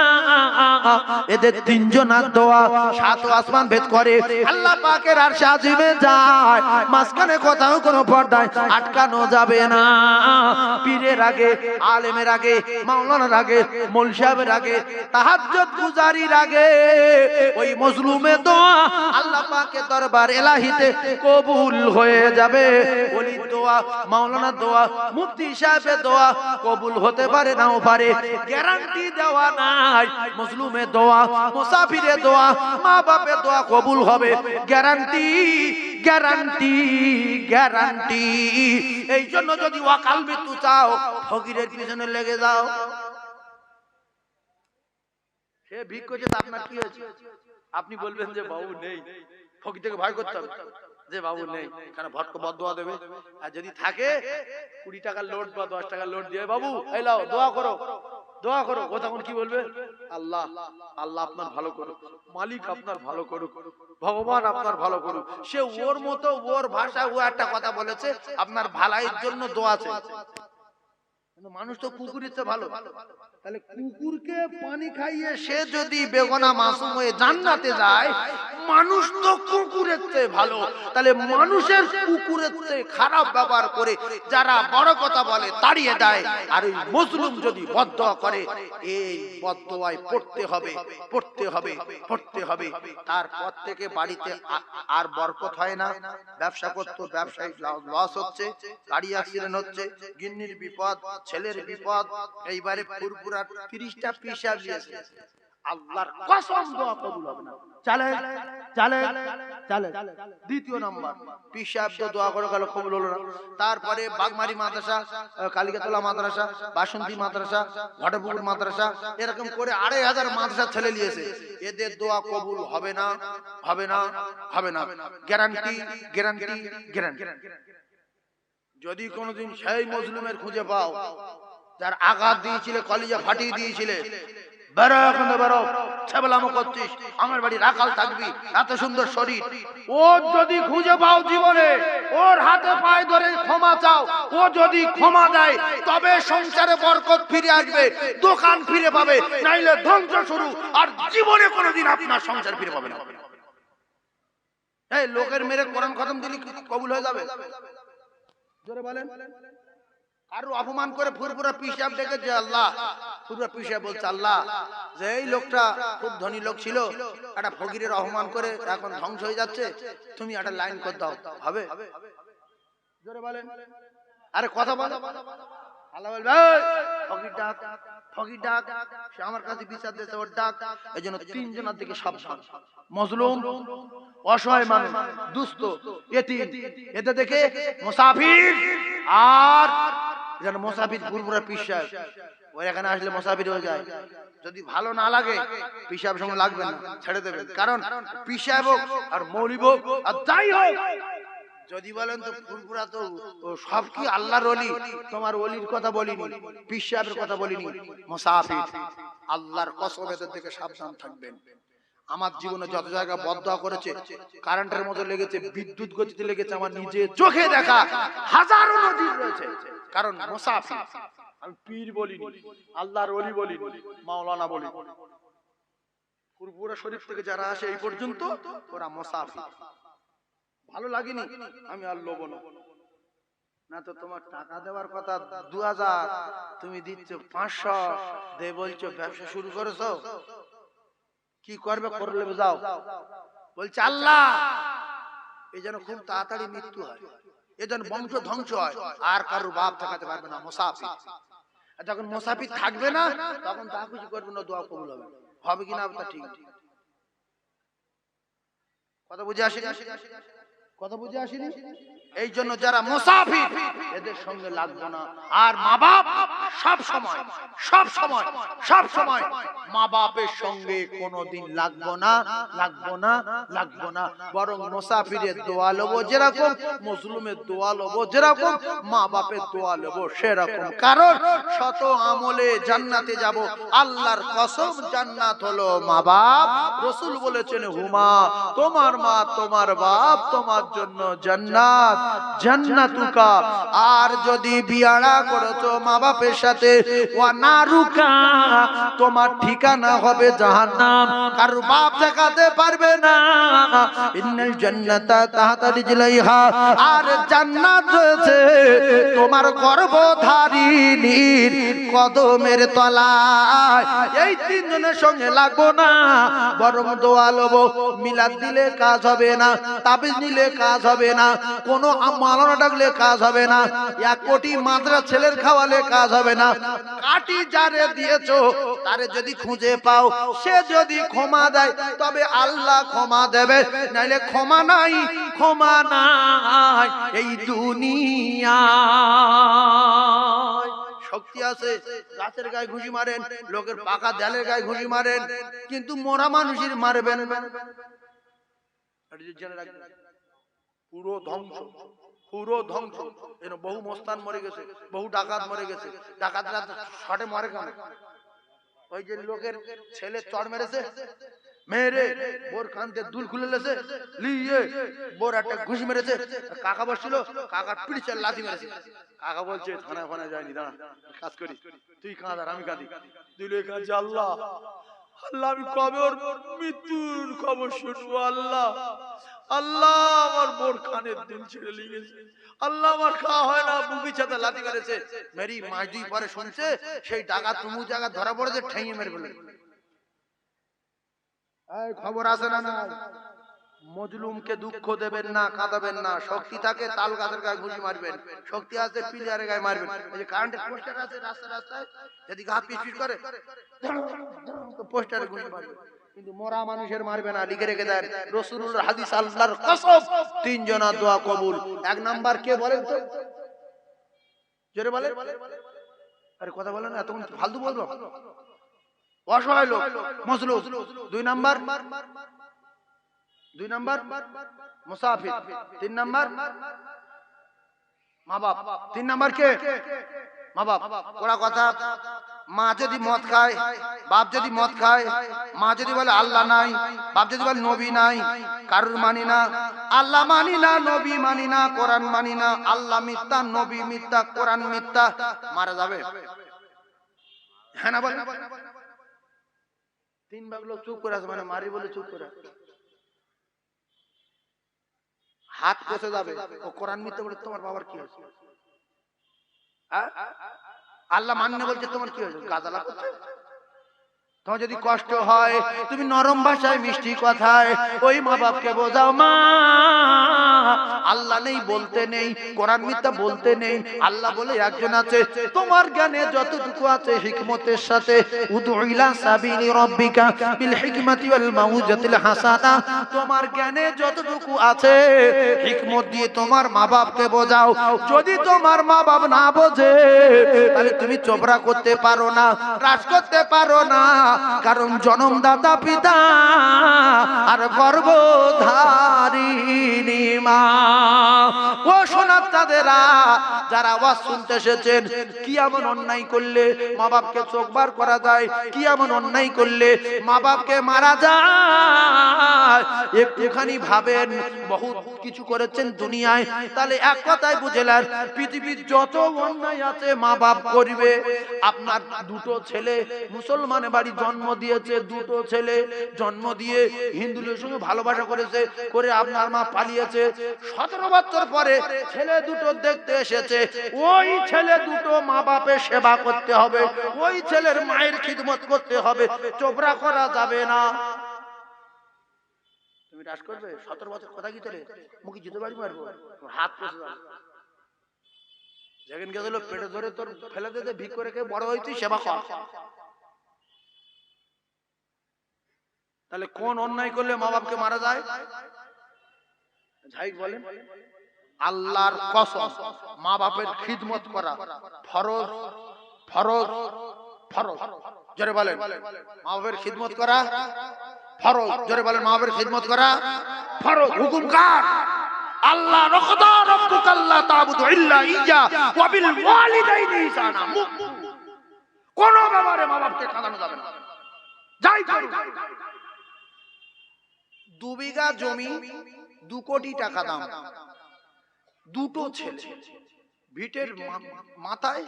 এদের তিনজনের দোয়া সাত আসমান ভেদ করে, আল্লাহ পাকের আরশে আজিমে যায়, মাঝখানে কোথাও কোনো পর্দায় আটকানো যাবে না। পীরের আগে, আলেমের আগে, মাওলানার আগে, মৌলভী সাহেবের আগে, তাহাজ্জুদ গুজারির আগে ওই মজলুমের দোয়া আল্লাহ পাকের দরবার ইলাহিতে কবুল হয়ে যাবে। ওলি দোয়া, মাওলানার দোয়া, মুফতি সাহেবের দোয়া কবুল হতে পারে নাও পারে, গ্যারান্টি দেওয়া নাই। মজলুমের দোয়া, মুসাফিরের দোয়া, মা বাপের দোয়া কবুল হবে, গ্যারান্টি গ্যারান্টি গ্যারান্টি। এই জন্য যদি ওয়াকাল মৃত্যু চাও ফকিরের পিছনে লেগে যাও। সে ভিক করছে তা আপনার কি হয়েছে? আপনি বলবেন যে বাবু নেই, ফকির থেকে ভয় করতে হবে যে বাবু নেই, কারণ ভটকে বদদোয়া দেবে। আর যদি থাকে 20 টাকার লোড বা 10 টাকার লোড দিয়ে বাবু এই লাও দোয়া করো, দোয়া করো, ও তখন কি বলবে? আল্লাহ আল্লাহ আপনার ভালো করুক, মালিক আপনার ভালো করুক, ভগবান আপনার ভালো করুক। সে ওর মতো ওর ভাষায় ও একটা কথা বলেছে, আপনার ভালাইয়ের জন্য দোয়া আছে। মানুষ তো কুকুরের চেয়ে ভালো, তাহলে কুকুরকে পানি খাইয়ে সে যদি বেগুনা মাসুম হয়ে জান্নাতে যায়, মানুষ তো কুকুরের চেয়ে ভালো, তাহলে মানুষের কুকুরের চেয়ে খারাপ ব্যবহার করে যারা বড় কথা বলে তাড়িয়ে দেয়, আর ওই মজলুম যদি বদদোয়া করে এই বদদোয়ায় পড়তে হবে পড়তে হবে পড়তে হবে। তারপর থেকে বাড়িতে আর বরকত হয় না, ব্যবসা করতো ব্যবসায় লস হচ্ছে, গাড়ি অ্যাক্সিডেন্ট হচ্ছে, গিন্নির বিপদ, ছেলের বিপদ, এইবারে ফুরফুরা 30টা পিসাব দিয়েছে, আল্লাহর কসম দোয়া কবুল হবে না। চলে চলে চলে। দ্বিতীয় নাম্বার পিসাব তো দোয়া করে গেল কবুল হলো না। তারপরে বাগমারি মাদ্রাসা, কালিকাতলা মাদ্রাসা, বাসন্তী মাদ্রাসা, ঘটপুকুর মাদ্রাসা, এরকম করে 2500 মাদ্রাসা ছেলে নিয়েছে, এদের দোয়া কবুল হবে না হবে না হবে না, গ্যারান্টি গ্যারান্টি গ্যারান্টি। যদি কোনোদিন সেই মজলুমের খুঁজে পাও যার আঘাত দিয়েছিলে, কলিজা ফাটিয়ে দিয়েছিলে, বেরো এখন বেরো, ছেবলামো করছিস, আমার বাড়ি রাখাল থাকবি, এত সুন্দর শরীর। ও যদি খুঁজে পাও জীবনে, ওর হাতে পায়ে ধরে ক্ষমা চাও, ও যদি ক্ষমা দেয় তবে সংসারে বরকত ফিরে আসবে, দোকান ফিরে পাবে, নাইলে ধ্বংস শুরু, আর জীবনে কোনোদিন আপনার সংসার ফিরে পাবে না। এই লোকের মেরে কোরআন খতম দিলে কবুল হয়ে যাবে? জোরে বলেন। আর অপমান করে ফুরফুরা পিসাব ডেকে যে আল্লাহ, ফুরফুরা পিসাব বলছে আল্লাহ, যে এই লোকটা খুব ধনী লোক ছিল, একটা ফকিরের অপমান করে এখন ধ্বংস হয়ে যাচ্ছে, তুমি একটা লাইন করে দাও, হবে? জোরে বলেন। আরে কথা বলো। আল্লাহ বলবে ফকির ডাক, ফকির ডাক, সে আমার কাছে বিচার দিয়েছে, ওর ডাক। এই জন্য তিনজনের দিকে সাবধান, মজলুম, অসহায় মানুষ, দুস্থ, এতিম, এতে দেখে মুসাফির, আর যেন মুসাফির ফুরফুরা পিসাব, ওই এখানে আসলে মুসাফির হয়ে যায়। যদি ভালো না লাগে পিসাব সঙ্গে লাগবে না, ছেড়ে দেবেন। কারণ পিসাব হোক আর মৌলিব হোক আর যাই হোক, যদি বলেন তো ফুরফুরা তো সব কি আল্লাহর ওলি, তোমার ওলির কথা বলিনি, পিসাবের কথা বলিনি, মুসাফির। আল্লাহর কসম, এদের থেকে সাবধান থাকবেন। আমার জীবনে যত জায়গা বদদোয়া করেছে, কারেন্টের মতো লেগেছে, বিদ্যুৎ গতিতে লেগেছে, আমার নিজে চোখে দেখা হাজারো নজির রয়েছে। কারণ মুসাফির, আমি পীর বলিনি, আল্লাহর ওলি বলিনি, মাওলানা বলি। ফুরফুরা শরীফ থেকে যারা আসে এই পর্যন্ত, ওরা মুসাফির। ভালো লাগেনি, আমি আর লোব না। তো তোমার টাকা দেওয়ার কথা 2000, তুমি দিচ্ছ 500, দে বলছো ব্যবসা শুরু করেছো, কি করবে করলে যাও। বলছে আল্লাহ, এই যেন খুব তাড়াতাড়ি মৃত্যু হয়, এই যেন বংশ ধ্বংস হয়, আর কারোর বাপ থাকাতে পারবে না, মুসাফির। আর যখন মুসাফির থাকবে না, তখন তা কিছু করবে না, দোয়া কবুল হবে। হবে কিনা তা ঠিক, কথা বুঝে আসেনি, কথা বুঝে আসেনি। এই জন্য যারা মুসাফির, এদের সঙ্গে লাগবো না। আর মা বাপ সব সময়, সব সময়, সব সময় মা বাপের সঙ্গে কোনোদিন লাগবো না, লাগবো না, লাগবো না। বরং মুসাফিরের দোয়া লবো যেরকম, মজলুমের দোয়া লবো যেরকম, মা বাপের দোয়া লবো সেরকম। কারণ শত আমলে জান্নাতে যাব, আল্লাহর কসম জান্নাত হলো মা বাপ। রাসূল বলেছেন হুমা, তোমার মা তোমার বাপ তোমার জন্য জান্নাত, জান্নাতুকা। আর যদি বিয়াড়া করেছো মা বাপের সাথে, ওয়া নারুকা, তোমার ঠিকানা হবে জাহান্নাম, কারো বাপ দেখাতে পারবে না। ইন্নাল জান্নাতা তাহতা রিজলাইহা, আর জান্নাত রয়েছে তোমার গর্ভধারিণীর কদমের তলায়। এই তিনজনের সঙ্গে লাগবো না, বরং দোয়া লবো। মিলাদ দিলে কাজ হবে না, তাবিজ নিলে কাজ হবে না, কোনো মাওলানা ডাকলে কাজ হবে না, 1 কোটি মাদ্রাসা ছেলের খাওয়ালে কাজ হবে না। কাটি যারে দিয়েছো তারে যদি খুঁজে পাও, সে যদি ক্ষমা দেয় তবে আল্লাহ ক্ষমা দেবে, নাইলে ক্ষমা নাই, ক্ষমা নাই এই দুনিয়ায়। শক্তি আছে, গাছের গায়ে ঘুষি মারেন, লোকের পাকা দেয়ালের গায়ে ঘুষি মারেন, কিন্তু মরা মানুষের মারবেন না। পুরো ধ্বংস, পুরো ধ্বংস। বহু মস্তান মরে গেছে, বহু ডাকাত মরে গেছে। ডাকাতরা শটে মরে কেন? ওই যে লোকের ছেলে চড় মেরেছে, মেরে বোর কানতে দুল খুলে লেছে, লিয়ে বোর একটা ঘুষি মেরেছে। কাকা বসছিল, কাকার পিঠে লাথি মেরেছে। কাকা বলছে থানায় ফানায় যায়নি, দাঁড়া কাজ করি, তুই কাঁদার আমি কাঁদি। তুই কাঁদছে আল্লাহ, আল্লাহ আমি কবে ওর মৃত্যুর খবর শুনবো? আল্লাহ, আল্লাহ আমার বোর কানের দিন ছেড়ে লেগেছে, আল্লাহ আমার খাওয়া হয় না, বুকি ছাতা লাথি মেরেছে। মেরি মাস 2 পরে শুনছে সেই ডাকাত তুমু জায়গা ধরা পড়েছে, ঠেঙে মেরে ফেলে। এই খবর আছে না? না। মজলুমকে দুঃখ দেবেন না, কাঁদাবেন না। শক্তি থাকে তাল গাছের গায়ে ঘুষি মারবেন, শক্তি আছে পিলারের গায়ে মারবেন। এই যে কারেন্টের পোস্টার আছে রাস্তায় রাস্তায়, যদি গা পিট করে তো পোস্টারে ঘুষি মারবেন, কিন্তু মরা মানুষের মারবে না। লিখে রেখে দেন রাসূলুল্লাহর হাদিস, আল্লাহর কসম, 3 জনের দোয়া কবুল। 1 নাম্বার কে বলেন তো? জোরে বলেন। আরে কথা বলেন না, এতক্ষণ ফালতু বলবো? অসহায় লোক, মজলুম। 2 নাম্বার, 2 নাম্বার মুসাফির। 3 নাম্বার মা বাপ। 3 নাম্বার কে? মা বাপ ওরা কথা। মা যদি মদ খায়, বাপ যদি মদ খায়, মা যদি বলে আল্লাহ নাই, বাপ যদি বলে নবী নাই, কারুর মানি না, আল্লাহ মানি না, নবী মানি না, কোরআন মানি না, আল্লাহ মিথ্যা, নবী মিথ্যা, কোরআন মিথ্যা, মারা যাবে? হ্যাঁ না বলে? 3 ভাগ লোক চুপ করে আছে, মানে মারি বলে চুপ করে হাত কষে যাবে। ও কোরআন মিথ্যা বলে তোমার বাবার কি হয়েছে? আল্লাহ মান্য বলছে তোমার কি হয়েছে? গাজালা করছে। তোমার যদি কষ্ট হয় তুমি নরম ভাষায় মিষ্টি কথায় ওই মা বাপকে বোঝাও, মা আল্লাহ নেই বলতে নেই, কোরআন মিথ্যা বলতে নেই। আল্লাহ বলে একজন আছে, তোমার জ্ঞানে যতটুকু আছে হিকমতের সাথে উদউ ইলা সাবিলি রাব্বিকা বিল হিকমাতি ওয়াল মাউজাতিল হাসানা, তোমার জ্ঞানে যতটুকু আছে হিকমত দিয়ে তোমার মা বাপকে বোঝাও। যদি তোমার মা বাপ না বোঝে তাহলে তুমি চোপড়া করতে পারো না, রাজ করতে পারো না, কারণ জন্মদাতা পিতা আর গর্ভধারিণী মা। ও সোনার তাদেরা যারা আওয়াজ শুনতে এসেছেন, কি এমন অন্যায় করলে মা বাপকে চোখ বার করা যায়? কি এমন অন্যায় করলে মা বাপকে মারা যায়? একটুখানি ভাবেন, বহুত কিছু করেছেন দুনিয়ায়, তাহলে এক কথায় বুঝলেন পৃথিবীর যত অন্যায় আছে মা বাপ করবে। আপনার দুটো ছেলে মুসলমানের বাড়ি জন্ম দিয়েছে, দুটো ছেলে জন্ম দিয়ে হিন্দুদের সঙ্গে ভালোবাসা করেছে, করে আপনার মা পালিয়েছে। 17 বছর পরে ছেলে দুটো দেখতে এসেছে, ওই ছেলে দুটো মা বাপের সেবা করতে হবে, ওই ছেলের মায়ের খিদমত করতে হবে, চোপড়া করা যাবে না। তুমি রাজ করবে? 17 বছর কথা কি চলে মুখে জুতো বাড়ি মারবো, হাত পড়ে যাবে। যেখানে গেছিল পেটে ধরে তোর ফেলে দিতে, ভিক করে খেয়ে বড় হয়েছি, সেবা কর। তাহলে কোন অন্যায় করলে মা বাপকে মারা যায়? যাই বলেন, আল্লাহর কসম, মা বাপের খিদমত করা ফরজ, ফরজ, ফরজ। জোরে বলেন, মা বাপের খিদমত করা ফরজ। জোরে বলেন, মা বাপের খিদমত করা ফরজ। হুকুম কার? আল্লাহ রখদা রব্বুকা আল্লা তা'বুদু ইল্লা ইয়্যা ওয়া বিল ওয়ালিদাইনি ইহসানা। কোন ব্যাপারে মা বাপকে কাঁদানো যাবে না। যাই করুন, 2 বিঘা জমি 2 কোটি টাকা দাম, দুটো ছেলে, ভিটের মাথায়,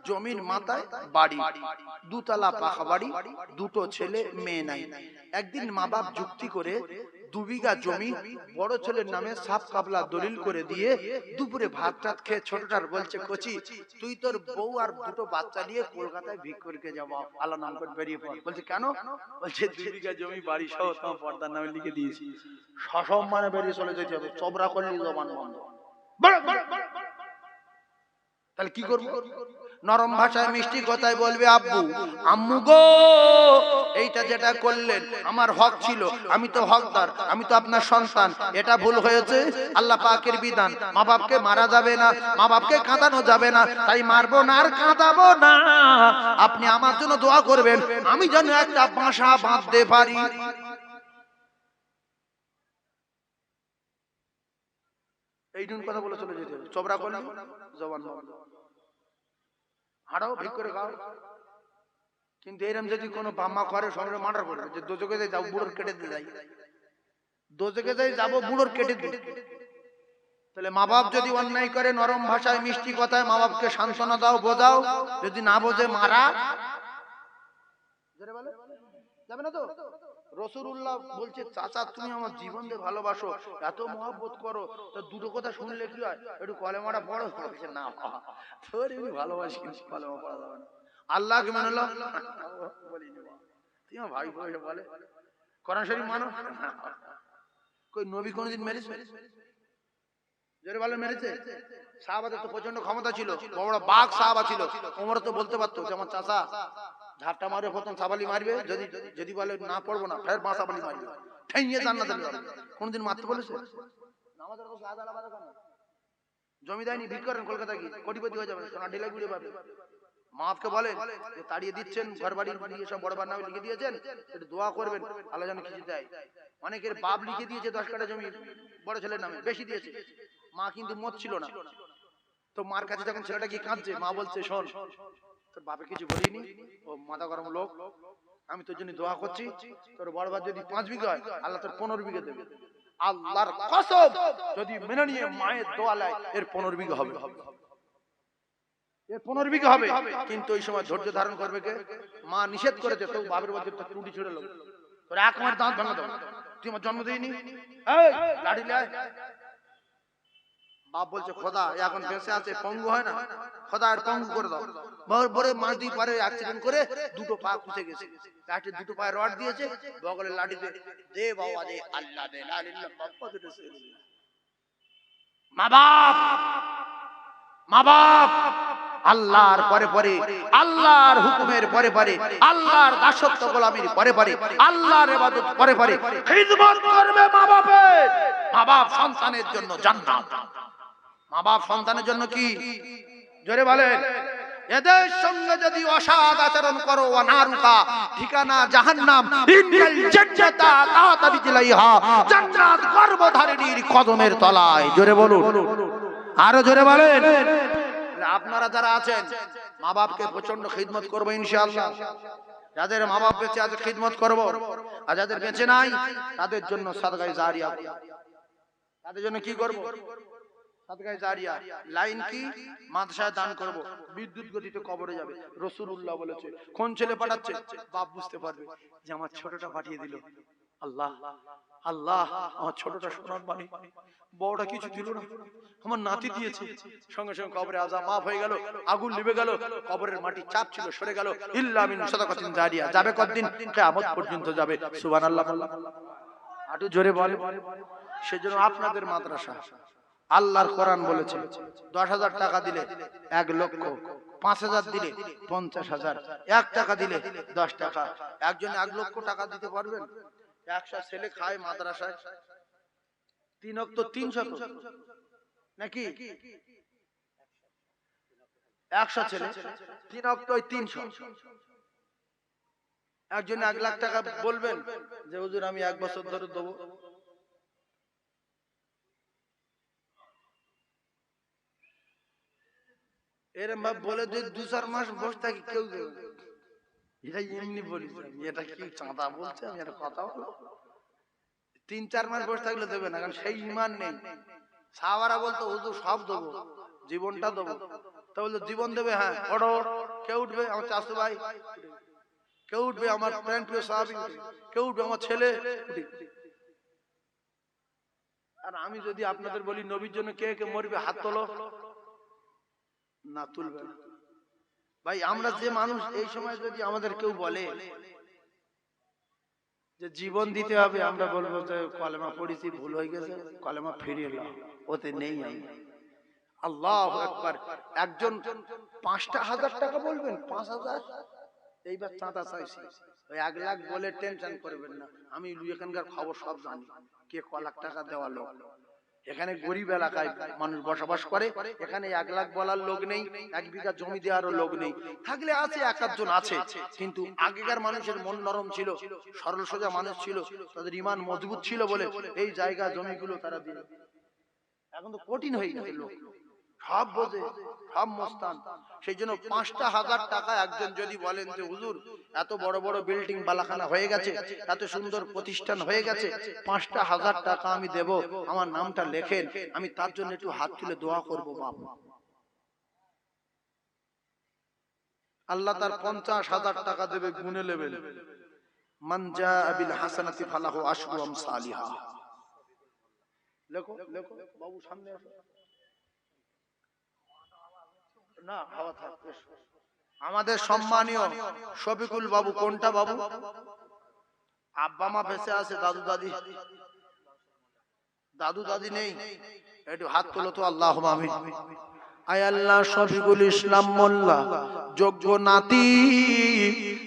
জমির মাথায় বাড়ি, 2 তলা পাকা বাড়ি, দুটো ছেলে, মেয়ে নাই। একদিন মা বাপ যুক্তি করে 2 বিঘা জমি বড় ছেলের নামে সাফ কাবলা দলিল করে দিয়ে দুপুরে ভাত টাত খেয়ে ছোটটার বলছে, কচি তুই তোর বউ আর দুটো বাচ্চা নিয়ে কলকাতায় ভিক করতে যাবো, আল্লাহ নাম করে বেরিয়ে পড়। বলছে কেন? বলছে 2 বিঘা জমি বাড়ি সহ তোমার পর্দার নামে লিখে দিয়েছি, সসম্মানে বেরিয়ে চলে যেতে হবে, চবরা করলে জবান বন্ধ। তাহলে কি করবো? নরম ভাষায় মিষ্টি কথায় বলবে, আব্বু আম্মু গো, এইটা যেটা করলেন আমার হক ছিল, আমি তো হকদার, আমি তো আপনার সন্তান, এটা ভুল হয়েছে, আল্লাহ পাকের বিধান, মা বাপকে মারা যাবে না, মা বাপকে কাঁদানো যাবে না, তাই মারবো না আর কাঁদাবো না। আপনি আমার জন্য দোয়া করবেন, আমি যেন একটা বাসা বাঁধতে পারি। এই জন্য কথা বলে চলে যেতে হবে, চবরা করলে জবান বন্ধ, হাঁটাও ভিক করে খাও। কিন্তু এরম যদি কোনো বাম্মা করে সঙ্গে মার্ডার করবে, যে দোজকে যাই যাবো বুড়োর কেটে দিয়ে যাই, দোজকে যাই যাবো বুড়োর কেটে দিই। তাহলে মা বাপ যদি অন্যায় করে নরম ভাষায় মিষ্টি কথায় মা বাপকে সান্ত্বনা দাও, বোঝাও, যদি না বোঝে মারা যাবে না। তো রাসূলুল্লাহ বলছে, চাচা তুমি আমার জীবন দিয়ে ভালোবাসো, এত মহব্বত করো, তো দুটো কথা শুনলে কি হয়, একটু কলেমাটা পড়ো। না তোর এমনি ভালোবাসি, কলেমা পড়া যাবে না। আল্লাহ কি মানল বলিনি, তুই আমার ভাই বলে বলে কোরআন শরীফ মানো। কই নবী কোনদিন মেরেছে? জোরে বলে মেরেছে? সাহাবাদের তো প্রচন্ড ক্ষমতা ছিল, বড় বাঘ সাহাবা ছিল। ওমর তো বলতে পারতো যে আমার চাচা ঝাপটা মারবে, প্রথম সাবালি মারবে, যদি যদি বলে না পড়বো না, ফের বাঁ সাবালি মারবে, ঠেঙিয়ে জান্নাতে যাবে। কোনদিন মারতে বলেছে? আমাদের তো সাদা আলাদা কেন? জমি দেয়নি, ভিক করেন, কলকাতা গিয়ে কোটিপতি হয়ে যাবেন, সোনা ঢিলা গুড়ে পাবে। মাফকে বলেন যে তাড়িয়ে দিচ্ছেন, ঘর বাড়ি দিয়ে সব বড় বার নামে লিখে দিয়েছেন, একটু দোয়া করবেন আল্লাহ যেন কিছু দেয়। অনেকের বাপ লিখে দিয়েছে 10 কাঠা জমি বড় ছেলের নামে, বেশি দিয়েছে, মা কিন্তু মত ছিল না। তো মার কাছে যখন ছেলেটা কি কাঁদছে, মা বলছে শোন তোর বাপে কিছু বলিনি, ও মাথা গরম লোক, আমি তোর জন্য দোয়া করছি, তোর বড় ভাই যদি 5 বিঘা হয় আল্লাহ তোর 15 বিঘা দেবে। আল্লাহর কসম যদি মেনে নিয়ে মায়ের দোয়া লাই এর 15 বিঘা হবে, এর 15 বিঘা হবে। কিন্তু এই সময় ধৈর্য ধারণ করবে কে? মা নিষেধ করেছে, তো বাপের বলছে তোর টুটি ছেড়ে লোক, তোর এক আমার দাঁত ভাঙা দাও, তুই আমার জন্ম দিইনি, এই লাঠি লে। বাপ বলছে খোদা এখন বেঁচে আছে, পঙ্গু হয় না, খোদা আর পঙ্গু করে দাও। বড় মাটি পারে অ্যাক্সিডেন্ট করে দুটো পা খুঁজে গেছে, লাঠি দুটো পায়ে রড দিয়েছে, বগলে লাঠি দে বাবা দে, আল্লাহ দে, লা ইলাহা ইল্লাল্লাহ। মা বাপ আল্লাহর পরে পরে, আল্লাহর হুকুমের পরে পরে, আল্লাহর দাসত্ব গোলামির পরে পরে, আল্লাহর ইবাদত পরে পরে খিদমত করবে মা বাপের। মা বাপ সন্তানের জন্য জান্নাত, মা বাপ সন্তানের জন্য কি? জোরে বলেন। এদের সঙ্গে যদি অসৎ আচরণ করো, অনারুকা ঠিকানা জাহান্নাম, ইন্নাল জান্নাতা লা তাবিজলাইহা, জান্নাত গর্ভধারিণীর কদমের তলায়। জোরে বলুন, আরো জোরে বলেন। আপনারা যারা আছেন মা বাপকে প্রচন্ড খিদমত করবো ইনশাআল্লাহ। যাদের মা বাপ বেঁচে আছে খিদমত করব, আর যাদের বেঁচে নাই তাদের জন্য সাদকায়ে জারিয়া, তাদের জন্য কি করব? সাদকায়ে জারিয়া। লাইন কি? মাদ্রাসায় দান করব, বিদ্যুৎ গতিতে কবরে যাবে। রাসূলুল্লাহ বলেছে কোন ছেলে পাঠাচ্ছে বাপ বুঝতে পারবে যে আমার ছোটটা পাঠিয়ে দিল, আল্লাহ আল্লাহ আমার ছোটটা সোনার বাণী, বড়টা কিছু দিল না, আমার নাতি দিয়েছে। সঙ্গে সঙ্গে কবরে আযাব মাফ হয়ে গেল, আগুন নিভে গেল, কবরের মাটি চাপ ছিল সরে গেল। ইল্লা মিন সাদাকাতিন জারিয়া। যাবে কতদিন? কিয়ামত পর্যন্ত যাবে। সুবহানাল্লাহ। আটু জোরে বলে। সেজন্য আপনাদের মাদ্রাসা, আল্লাহর কোরআন বলেছে 10,000 টাকা দিলে 1 লক্ষ, 5,000 দিলে 50,000, 1 টাকা দিলে 10 টাকা। একজন 1 লক্ষ টাকা দিতে পারবেন? 100 ছেলে খায় মাদ্রাসায়, 3 অক্ত 300 নাকি? 100 ছেলে 3 অক্ত 300। একজন 1 লাখ টাকা বলবেন যে হুজুর আমি 1 বছর ধরে দেবো। এরম ভাব বলে যদি 2-4 মাস বসে থাকি কেউ দেবে না। এটা এমনি বলি, এটা কি চাঁদা বলছে? আমি একটা কথা বলো, 3-4 মাস বসে থাকলে দেবে না, কারণ সেই ঈমান নেই। সাহাবারা বলতো হুজুর সব দেবো, জীবনটা দেবো। তা বলতো জীবন দেবে? হ্যাঁ। ওঠো। কে উঠবে? আমার চাচু ভাই। কেউ উঠবে? আমার প্রাণ প্রিয় সাহাবী। কেউ উঠবে? আমার ছেলে। আর আমি যদি আপনাদের বলি নবীর জন্য কে কে মরবে হাত তোলো, না তুলবে না। ভাই আমরা যে মানুষ, এই সময় যদি আমাদের কেউ বলে যে জীবন দিতে হবে, আমরা বলবো যে কলেমা পড়েছি, ভুল হয়ে গেছে, কলেমা ফিরিয়ে নাও, ওতে নেই আমি। আল্লাহু আকবার। একজন 5,000 টাকা বলবেন, 5,000 এইবার চাঁদা চাইছি, ওই 1 লাখ বলে টেনশন করবেন না। আমি এখানকার খবর সব জানি, কে ক লাখ টাকা দেওয়া লোক। এখানে গরিব এলাকায় মানুষ বসবাস করে, এখানে 1 লাখ বলার লোক নেই, 1 বিঘা জমি দেওয়ারও লোক নেই। থাকলে আছে, 1-2 জন আছে, কিন্তু আগেকার মানুষের মন নরম ছিল, সরল সোজা মানুষ ছিল, তাদের ঈমান মজবুত ছিল বলে এই জায়গা জমিগুলো তারা দিল। এখন তো কঠিন হয়ে গেছে, লোক সব বোঝে, সব মস্তান। সেই জন্য 5,000 টাকা একজন যদি বলেন যে হুজুর এত বড় বড় বিল্ডিং বালাখানা হয়ে গেছে, এত সুন্দর প্রতিষ্ঠান হয়ে গেছে, 5,000 টাকা আমি দেব, আমার নামটা লেখেন, আমি তার জন্য একটু হাত তুলে দোয়া করব। বাপ আল্লাহ তার 50,000 টাকা দেবে, গুনে নেবেন। মান জাআ বিল হাসানাতি ফালাহু আশরু আমসালিহা। লেখো লেখো বাবু, সামনে আসো না, হাওয়া থাকবে। আমাদের সম্মানীয় শফিকুল বাবু, কোনটা বাবু? আব্বা মা বেঁচে আছে, দাদু দাদি? দাদু দাদি নেই, একটু হাত তোলো তো। আল্লাহুম্মা আমিন। আয় আল্লাহ, শফিকুল ইসলাম মোল্লা যোগ্য নাতি,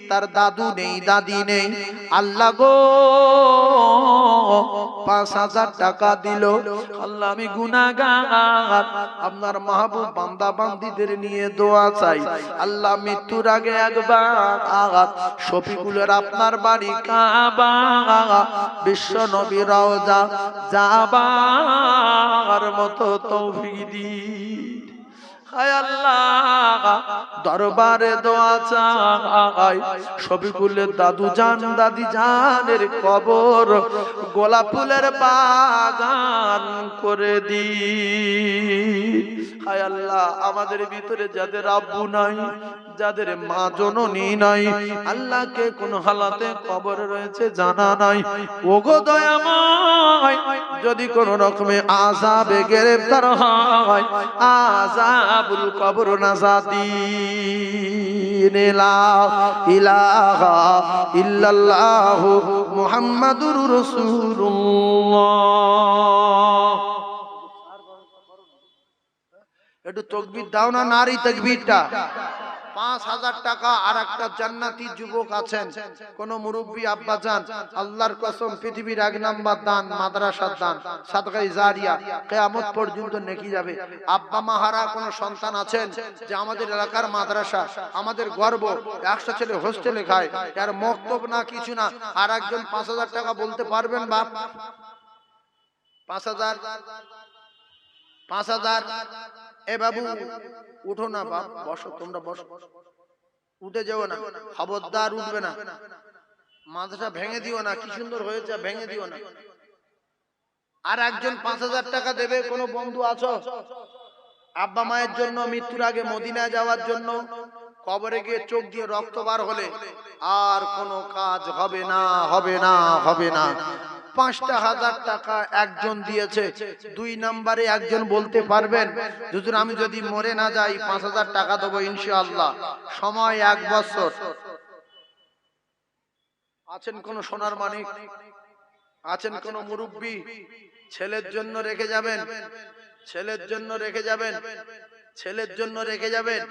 তার দাদু নেই দাদি নেই, আল্লাহ গো 5,000 টাকা দিল। আল্লাহ আমি গুনাহগার, আপনার মাহবুব বান্দা বান্দীদের নিয়ে দোয়া চাই। আল্লাহ মৃত্যুর আগে একবার শফিকুলের আপনার বাড়ি কাবা, বিশ্ব নবী রওজা যাবার মতো তৌফিক দিন। হায় আল্লাহ দরবারে দোয়া চাই শফিকুলের দাদু জান দাদি জানের কবর গোলাপ ফুলের বাগান করে দি। হায় আল্লাহ আমাদের ভিতরে যাদের আব্বু নাই, যাদের মা জননী নাই, আল্লাহকে কোন হালাতে কবরে রয়েছে জানা নাই, ওগো দয়াময় যদি কোন রকমে আযাবে গ্রেফতার হয়, আযাবুল কবর নাজাতি লা ইলাহা ইল্লাল্লাহ মুহাম্মাদুর রাসূলুল্লাহ। একটু তাকবীর দাও না, নারী তাকবীরটা। ৫,০০০ টাকা। আর একটা জান্নাতি যুবক আছেন, কোন মুরব্বী আব্বাজান, আল্লাহর কসম পৃথিবীর ১ নাম্বার দান মাদ্রাসার দান, সাদকায়ে জারিয়া, কিয়ামত পর্যন্ত নেকি যাবে। আব্বা মা হারা কোন সন্তান আছেন যে আমাদের এলাকার মাদ্রাসা আমাদের গর্ব, ১০০ ছেলে হোস্টেলে খায়, আর মক্তব না কিছু না, আর একজন ৫,০০০ টাকা বলতে পারবেন বাপ? ৫,০০০ ৫,০০০। এ বাবু উঠো না বাপ, বসো, তোমরা বসো, উঠে যাও না, খবরদার উঠবে না, মাদ্রাসা ভেঙে দিও না, কি সুন্দর হয়েছে, ভেঙে দিও না। আর একজন ৫,০০০ টাকা দেবে, কোন বন্ধু আছো? আব্বা মায়ের জন্য, মৃত্যুর আগে মদিনায় যাওয়ার জন্য, কবরে গিয়ে চোখ দিয়ে রক্ত বার হলে আর কোনো কাজ হবে না, হবে না, হবে না। ৫,০০০ টাকা একজন দিয়েছে। ২ নম্বরে একজন বলতে পারবেন হুজুর আমি যদি মরে না যাই ৫,০০০ টাকা দেবো ইনশাআল্লাহ, সময় ১ বছর। আছেন কোন সোনার মানিক? আছেন কোন মুরব্বী? ছেলের জন্য রেখে যাবেন, ছেলের জন্য রেখে যাবেন, ছেলের জন্য রেখে যাবেন।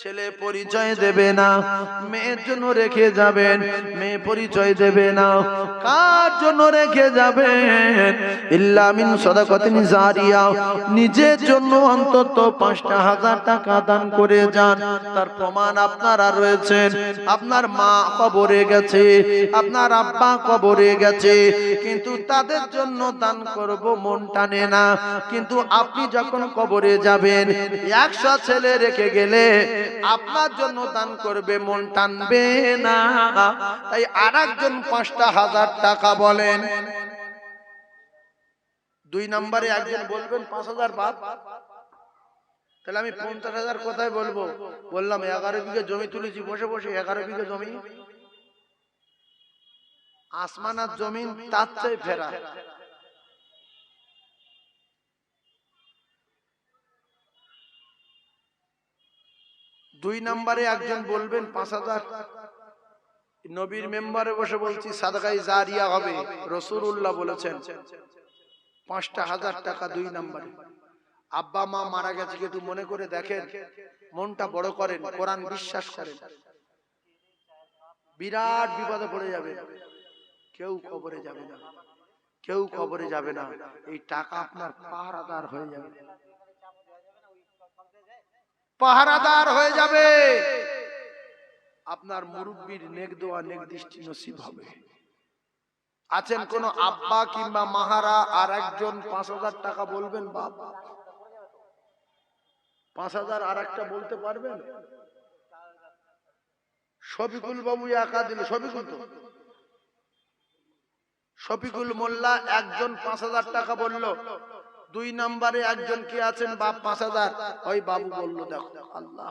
ছেলে পরিচয় দেবে না, মেয়ের জন্য রেখে যাবেন, মেয়ে পরিচয় দেবে না। কার জন্য রেখে যাবেন? ইল্লা মিন সাদাকাতিন জারিয়া, নিজের জন্য অন্তত ৫,০০০ টাকা দান করে যান। তার প্রমাণ আপনারা রয়েছেন। আপনার মা কবরে গেছে, আপনার আব্বা কবরে গেছে, কিন্তু তাদের জন্য দান করব মন টানে না। কিন্তু আপনি যখন কবরে যাবেন ১০০ ছেলে রেখে গেলে আপনার জন্য দান করবে, মন টানবে না। তাই আরেকজন ৫,০০০ টাকা বলেন। ২ নম্বরে একজন বলবেন ৫,০০০ বাপ, তাহলে আমি ৫০,০০০ কোথায় বলবো? বললাম ১১ বিঘে জমি তুলেছি বসে বসে, ১১ বিঘে জমি, আসমান আর জমিন তার চেয়ে ফেরা। ২ নম্বরে একজন বলবেন ৫,০০০, নবীর মেম্বারে বসে বলছি সাদকায়ে জারিয়া হবে, রাসূলুল্লাহ বলেছেন ৫,০০০ টাকা ২ নম্বরে। আব্বা মা মারা গেছে, একটু মনে করে দেখেন, মনটা বড় করেন, কোরআন বিশ্বাস করেন, বিরাট বিপদে পড়ে যাবে। কেউ কবরে যাবে না, কেউ কবরে যাবে না। এই টাকা আপনার পাহারাদার হয়ে যাবে, পাহারাদার হয়ে যাবে। আপনার মুরব্বির নেক দোয়া নেক দৃষ্টি নসিব হবে। আছেন কোন আব্বা কিংবা মাহারা আর একজন ৫,০০০ টাকা বলবেন বাপ? ৫,০০০ আর একটা বলতে পারবেন? শফিকুল বাবু একা দিল, শফিকুল তো, শফিকুল মোল্লা একজন ৫,০০০ টাকা বলল। ২ নম্বরে একজন কি আছেন বাপ ৫,০০০? ওই বাবু বলল, দেখো আল্লাহ,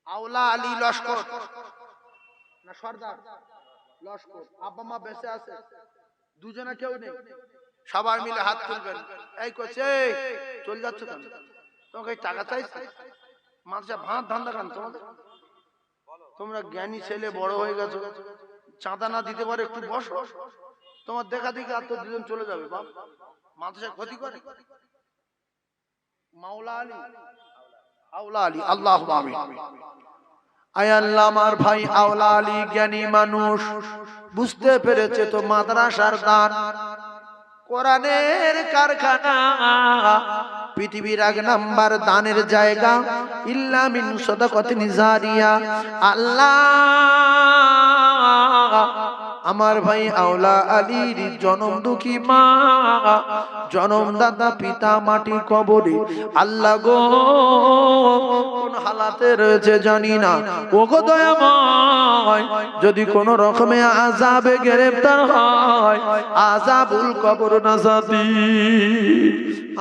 আওলা আলী লস্কর না সর্দার লস্কর। আব্বা মা বেঁচে আছে, দুজনে কেউ নেই, সবাই মিলে হাত তুলবেন। এই করছে, চলে যাচ্ছে কেন? তোমাকে টাকা চাইছে, মাঝে ভাত ধান্দা কেন তোমাদের? তোমরা জ্ঞানী ছেলে, বড় হয়ে গেছো, চাঁদা না দিতে পারে একটু বসো, তোমার দেখা দেখি আর তো দুজন চলে যাবে বাপ, মাদ্রাসা ক্ষতি করে। মাওলা আলী, আওলা আলী, আল্লাহু আমিন। আয় আল্লাহ, আমার ভাই আওলা আলী জ্ঞানী মানুষ, বুঝতে পেরেছে তো মাদ্রাসার দান কোরআনের কারখানা, পৃথিবীর ১ নাম্বার দানের জায়গা, ইল্লা মিন সাদাকাতিন জারিয়া। আল্লাহ আমার ভাই আওলা আলীর জনম দুঃখী মা, জনমদাতা পিতা মাটি কবরে। আল্লাহ গো কোন হালাতে রয়েছে জানি না, ও গো দয়াময়, যদি কোন রকমে আযাবে গ্রেফতার হয়, আযাবুল কবর নাজাতি।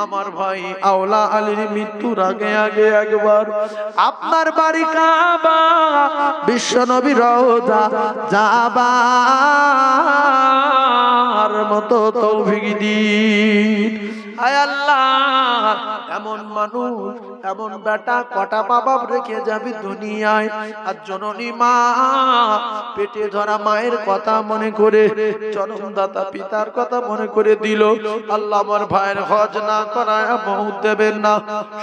আমার ভাই আওলা আলীর মৃত্যুর আগে আগে একবার আপনার বাড়ি কাবা, বিশ্ব নবীর রওজা যাবার মতো তৌফিক দিন। আয় আল্লাহ, এমন মানুষ, এমন বেটা কটা বাবা রেখে যাবি দুনিয়ায়, আর জননী মা পেটে ধরা মায়ের কথা মনে করে, জন্মদাতা পিতার কথা মনে করে দিল। আল্লাহ আমার ভাইয়ের হজ না করায় মউত দেবেন না,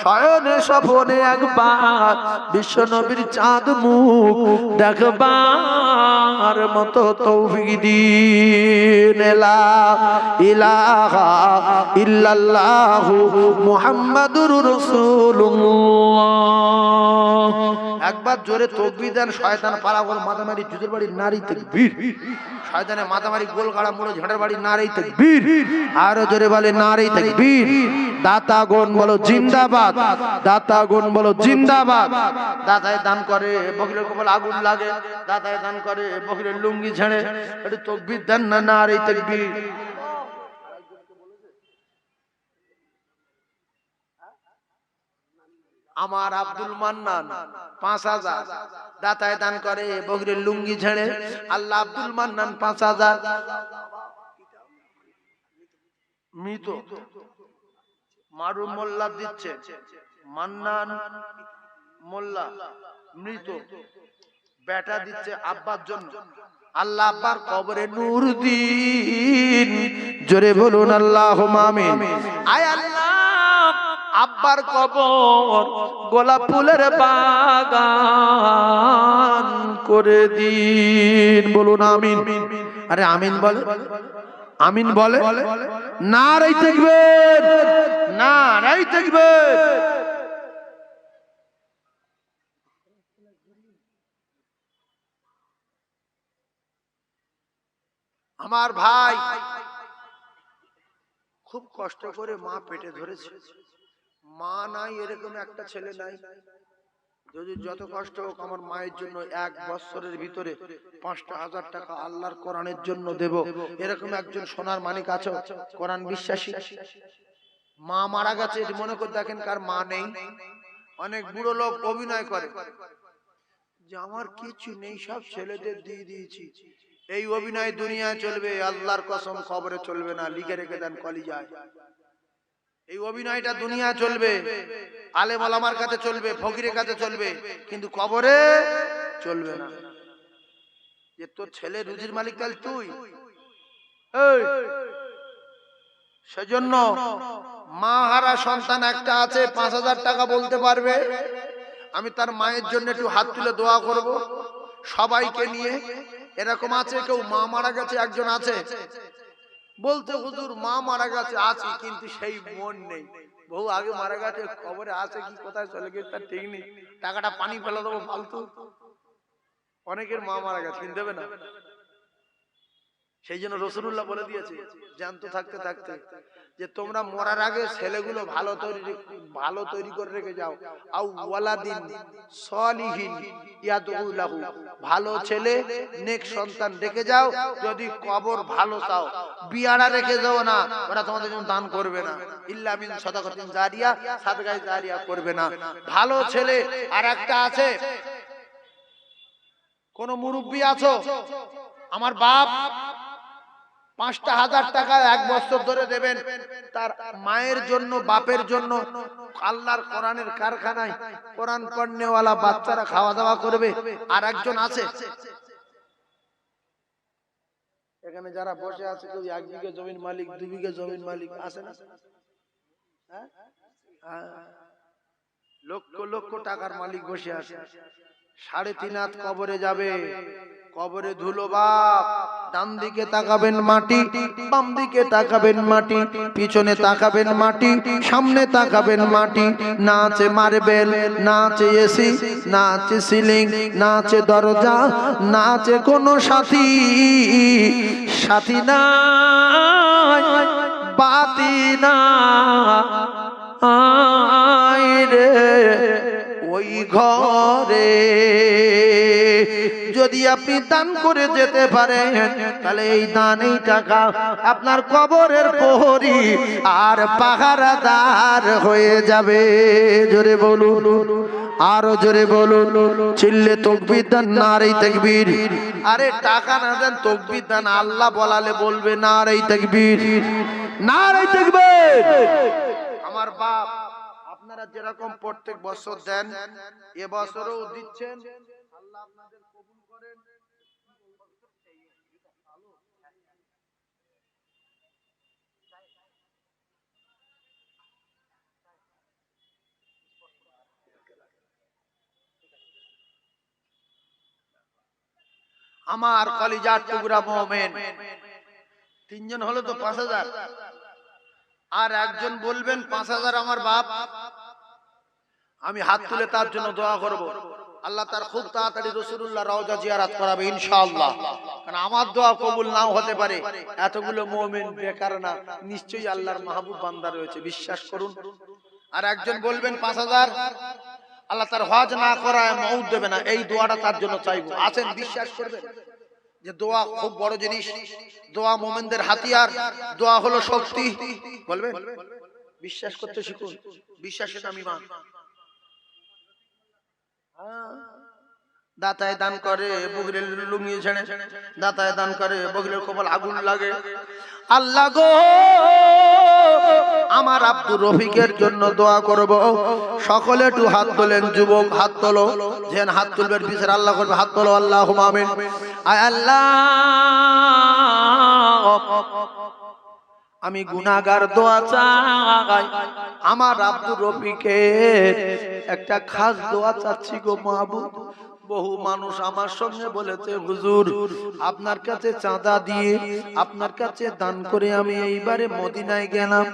শয়নে স্বপনে একবার বিশ্ব নবীর চাঁদ মুখ দেখবার মতো তৌফিক দিন। লা ইলাহা ইল্লাল্লাহু মুহাম্মাদুর রাসূলুল্লাহ। একবার জোরে তাকবীর দেন, শয়তান পালাগল মাতামারি জুজুর বাড়ি নারী তাকবীর, শয়তানের মাতামারি গোলগাড়া মুড়ো ঝাড়ের বাড়ি নারী তাকবীর, আরো জোরে বলে নারী তাকবীর। দাতাগণ বলো জিন্দাবাদ, দাতাগণ বলো জিন্দাবাদ। দাতায় দান করে বকিলের কপালে আগুন লাগে, দাতায় দান করে বকিলের লুঙ্গি ঝেড়ে, একটু তাকবীর দেন না, নারী তাকবীর। আমার আব্দুল মান্নান ৫,০০০ দাতায় দান করে বগিরের লুঙ্গি ঝেড়ে। আল্লাহ আব্দুল মান্নান ৫,০০০। মৃত মারুম মোল্লা দিচ্ছে, মান্নান মোল্লা মৃত, বেটা দিচ্ছে আব্বার জন্য। আল্লাহ আব্বার কবরে নূর দিন, জোরে বলুন আল্লাহুম্মা আমিন। আয় আল্লাহ, আব্বার কবর গোলাপ ফুলের বাগান করে দিন, বলুন আমিন। আরে আমিন বলে, আমিন বলে, নারায়ে তাকবীর, নারায়ে তাকবীর। আমার ভাই খুব কষ্ট করে মা পেটে ধরেছে, মা নাই এরকম একটা ছেলে নাই। যদি যত কষ্ট হোক আমার মায়ের জন্য ১ বছরের ভিতরে ৫,০০০ টাকা আল্লাহর কোরআনের জন্য দেব, এরকম একজন সোনার মানিক আছে কোরআন বিশ্বাসী। মা মারা গেছে মনে করে দেখেন কার মা নেই। অনেক বুড়ো লোক অভিনয় করে যে আমার কিছু নেই, সব ছেলেদের দিয়ে দিয়েছি। এই অভিনয় দুনিয়ায় চলবে, আল্লাহর কসম কবরে চলবে না, লিখে রেখে দেন কলিজায়। এই অভিনয়টা দুনিয়া চলবে, আলেম ওলামার কাছে চলবে, ফকিরের কাছে চলবে, কিন্তু কবরে চলবে না। যে তোর ছেলে রুজির মালিক তাহলে তুই। সেজন্য মা হারা সন্তান একটা আছে ৫,০০০ টাকা বলতে পারবে, আমি তার মায়ের জন্য একটু হাত তুলে দোয়া করব সবাইকে নিয়ে। এরকম আছে কেউ মা মারা গেছে, একজন আছে বলতে হুজুর মা মারা গেছে আছি, কিন্তু সেই মন নেই, বহু আগে মারা গেছে, কবরে আছে কি কোথায় চলে গেছে তার ঠিক নেই, টাকাটা পানি ফেলে দেবো ফালতু। অনেকের মা মারা গেছে কিন্তু দেবে না। সেই জন্য রাসূলুল্লাহ বলে দিয়েছে জ্যান্ত থাকতে থাকতে যে তোমরা মরার আগে ছেলেগুলো ভালো তৈরি করে রেখে যাও। আও ওয়ালাদিন সলিহিন ইয়াদউ লাহু, ভালো ছেলে নেক সন্তান রেখে যাও। যদি কবর ভালো চাও, বিয়ারা রেখে যাও না, ওরা তোমাদের জন্য দান করবে না। ইল্লা মিন সাদাকাতিন জারিয়া, সাদকায়ে জারিয়া করবে না। ভালো ছেলে। আর একটা আছে, কোন মুরব্বি আছো, আমার বাপ ৫,০০০ টাকা ১ বছর ধরে দেবেন তার মায়ের জন্য, বাপের জন্য, আল্লাহর কোরআনের কারখানায় কোরআন পড়নেওয়ালা বাচ্চারা খাওয়া দাওয়া করবে। আর একজন আছে এখানে যারা বসে আছে, কেউ ১ বিঘে জমির মালিক, ২ বিঘে জমির মালিক আছে না? লক্ষ লক্ষ টাকার মালিক বসে আছে। 3.5 হাত কবরে যাবে, কবরে ধুলো বাপ। ডান দিকে তাকাবেন মাটি, বাম দিকে তাকাবেন মাটি, পিছনে তাকাবেন মাটি, সামনে তাকাবেন মাটি। না আছে মার্বেল, না আছে এসি, না আছে সিলিং, না আছে দরজা, না আছে কোনো সাথী। সাথী নাই, বাতি নাই রে ওই ঘরে। যদি আপনি দান করে যেতে পারেন তাহলে এই দান, এই টাকা আপনার কবরের প্রহরী আর পাহারাদার হয়ে যাবে। জোরে বলুন, আরো জোরে বলুন, চিল্লে তাকবীর দেন, নারে তাকবীর। আরে টাকা না দেন, তাকবীর দেন। আল্লাহ বলালে বলবে নারে তাকবীর, নারে তাকবীর। আমার বাপ, আপনারা যেরকম প্রত্যেক বছর দেন, এবছরও দিচ্ছেন, আল্লাহ আপনাদের কবুল করেন। আমার কলিজার টুকরা মুমিন, 3 জন হলো তো 5000, আর একজন বলবেন 5000 আমার বাপ, আমি হাত তুলে তার জন্য দোয়া করব, আল্লাহ তার খুব তাড়াতাড়ি রাসূলুল্লাহ রওজা জিয়ারত করাবে ইনশাআল্লাহ। কারণ আমার দোয়া কবুল নাও হতে পারে, এতগুলো মুমিন বেকার না, নিশ্চয়ই আল্লাহর মাহবুব বান্দা রয়েছে, বিশ্বাস করুন। আর একজন বলবেন 5000, আল্লাহ তার হজ না করায় মউত দেবে না, এই দোয়াটা তার জন্য চাইবো। আছেন, বিশ্বাস করবেন যে দোয়া খুব বড় জিনিস, দোয়া মুমিনদের হাতিয়ার, দোয়া হলো শক্তি। বলবেন, বিশ্বাস করতে শিখুন, বিশ্বাসের নাম ঈমান। দাতায় দান করে বগলের লুঙ্গি ছেড়ে, দাতায় দান করে বগলের কপাল আগুন লাগে। আল্লাহ গো, আমার আব্দুর রফিকের জন্য দোয়া করব। সকলে একটু হাত তোলেন, যুবক হাত তোলো, যেন হাত তুলবেন বিচার আল্লাহ করবে, হাত তোলো, আল্লাহুম্মা আমিন। আয় আল্লাহ, আমি গুনাহগার, দোয়া চাই, আমার আব্দুর রফিকের একটা খাস দোয়া চাচ্ছি গো মাহবুব। বহু মানুষ আমার সঙ্গে বলেছে, হুজুর আপনার কাছে চাঁদা দিয়ে, আপনার কাছে দান করে আমি এইবারে মদিনায় গেলাম,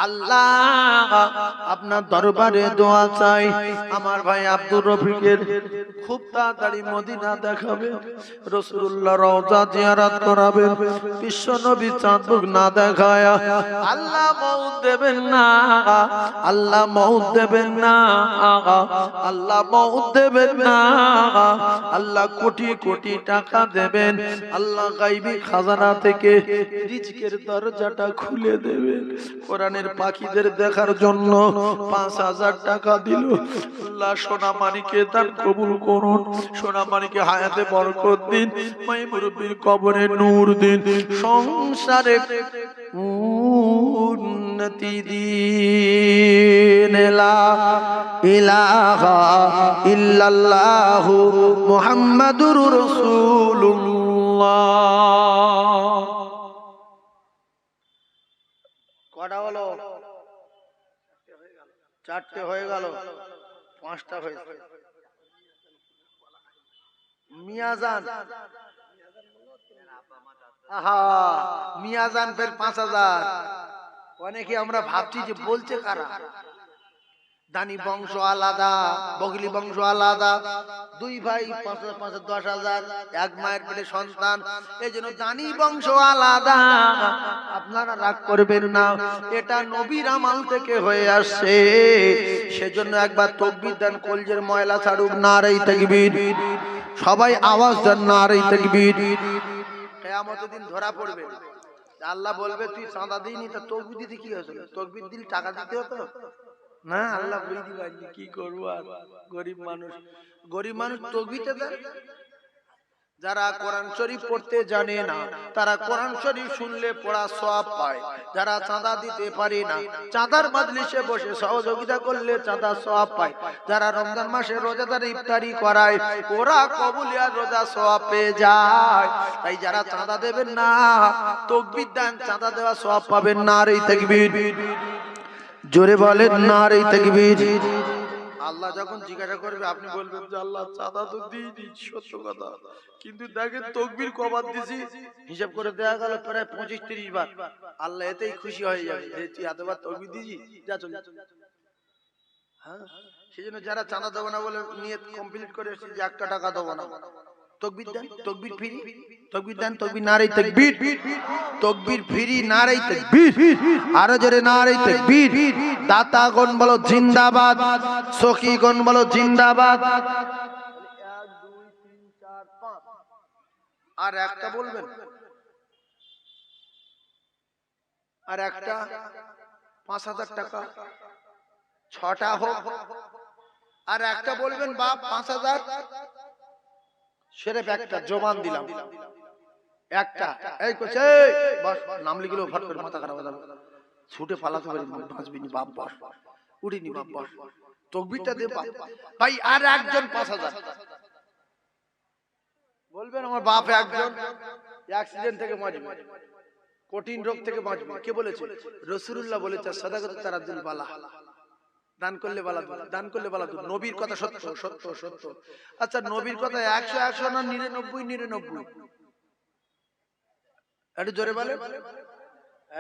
আল্লাহ আপনার দরবারে দোয়া চাই, আমার ভাই আব্দুর রফিকের খুব তাড়াতাড়ি মদিনা দেখাবে, রাসূলুল্লাহ রওজা জিয়ারত করাবে, বিশ্ব নবী চাঁদুক না দেখায়া আল্লাহ মউত দেবেন না, আল্লাহ মউত দেবেন না, আল্লাহ মউত দেবেন না, আল্লাহ কোটি কোটি টাকা দেবেন, আল্লাহ গায়বী খাজানা থেকে রিজকের দরজাটা খুলে দেবেন। কোরআনের পাখিদের দেখার জন্য 5000 টাকা দিল, আল্লাহ সোনা মানিকে দান কবুল করুন, সোনা মানিকে হায়াতে বরকত দিন, মাই মুরব্বির কবরে নূর দিন, সংসারে উন্নতি দিন। লা ইলাহা ইল্লাল্লাহু মুহাম্মাদুর রাসূলুল্লাহ। কটা হলো? 4টে হয়ে গেল, 5টা হয়েছে। মিয়াজান, আহা মিয়াজান ফের 5000। অনেকে আমরা ভাবছি যে বলছে কারা, দানি বংশ আলাদা, বগলি বংশ আলাদা, 2 ভাই 5,000 10,000, এক মায়ের পেটে সন্তান, এই জন্য দানি বংশ আলাদা। আপনারা রাগ করবেন না, এটা নবীর আমল থেকে হয়ে আসছে, সেজন্য একবার তাকবীর দেন, কলজের ময়লা ছাড়ুক, নারে তাকবীর। সবাই আওয়াজ দেন, নারে তাকবীর। কিয়ামতের দিন ধরা পড়বে, আল্লাহ বলবে তুই চাঁদা দিইনি, তা তাকবীর দিতে কি হয়েছিল? তাকবীর দিলে টাকা দিতে হতো না, আল্লাহ বলে দিবেন কি করবো। আর গরিব মানুষ, গরিব মানুষ তাকবীরটা দেয়। যারা কোরআন শরীফ পড়তে জানে না, তারা কোরআন শরীফ শুনলে পড়া সওয়াব পায়। যারা চাঁদা দিতে পারে না, চাঁদার মাজলিসে বসে সহযোগিতা করলে চাঁদা সওয়াব পায়। যারা রমজান মাসে রোজাদার ইফতারি করায়, ওরা কবুলিয়াত রোজা সওয়াব পেয়ে যায়। তাই যারা চাঁদা দেবেন না, তাকবীর দেন, চাঁদা দেওয়া সওয়াব পাবেন। নারে তাকবীর, জোরে বলেন নারে তাকবীর। আল্লাহ যখন জিজ্ঞাসা করবে আপনি বলবেন যে আল্লাহ চাঁদা তো দিইনি, সত্য কথা, কিন্তু দেখেন তকবীর কবার দিছি, হিসাব করে দেয়া গেল প্রায় 25-30 বার। আল্লাহ এতেই খুশি হয়ে যাবে যে তুই এতবার তকবীর দিছি, যা চল। হ্যাঁ, সেজন্য যারা চাঁদা দেবো না বলে নিয়ত কমপ্লিট করে এসেছে যে 1 টাকা দেবো না, তকবীর দেন, তকবীর ফ্রি, তকবীর দেন, তকবীর নারে তাকবীর, তকবীর ফ্রি, নারে তাকবীর, আরো জোরে নারে তাকবীর। দাতাগণ বলো জিন্দাবাদ, সখীগণ বলো জিন্দাবাদ। 1 2 3 4 5 আর একটা বলবেন, আর একটা 5000 টাকা, 6টা হোক। আর একটা বলবেন বাপ 5000 সেরেফ একটা জবান দিলাম, একটা এই কোচে বস, নাম লিখলো ফট করে মাথা খারাপ হয়ে যাবে, ছুটে পালাতে পারি, বাঁচবিনি বাপ, বস উঠিনি বাপ, বস তকবীরটা দে বাপ। ভাই আর একজন 5000 বলবেন, আমার বাপ একজন অ্যাক্সিডেন্ট থেকে বাঁচবে, কঠিন রোগ থেকে বাঁচবে। কে বলেছে? রাসূলুল্লাহ বলেছে সাদাকাত তারাদুল বালা, দান করলে বালা দূর, দান করলে বালা দূর। নবীর কথা সত্য সত্য সত্য। আচ্ছা নবীর কথা 100 100 না 99 99? একটু জোরে বলে।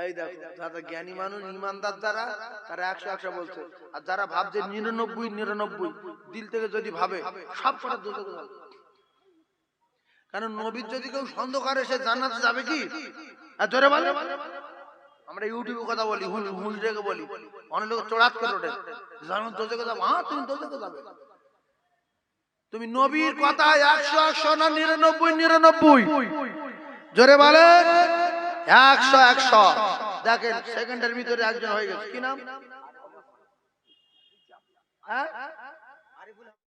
এই দেখো যারা জ্ঞানী মানুষ ইমানদার যারা, তারা 100 100 বলছে, আর যারা ভাবছে 99 99 দিল থেকে যদি ভাবে সব কটা দোজখে যাবে। কারণ নবীর যদি কেউ সন্দেহ করে সে জান্নাতে যাবে কি? আর জোরে বলে। আমরা ইউটিউবে কথা বলি, হুজুরকে বলি, অনেক লোক চড়াত করে ওঠে, জান্নাত দোজখে যাবে। হ্যাঁ তুমি দোজখে যাবে, তুমি নবীর কথা 100 100 না 99 99? জোরে বলে 100 100। দেখেন সেকেন্ডের ভিতরে একজন হয়ে গেছে, কি নাম? হ্যাঁ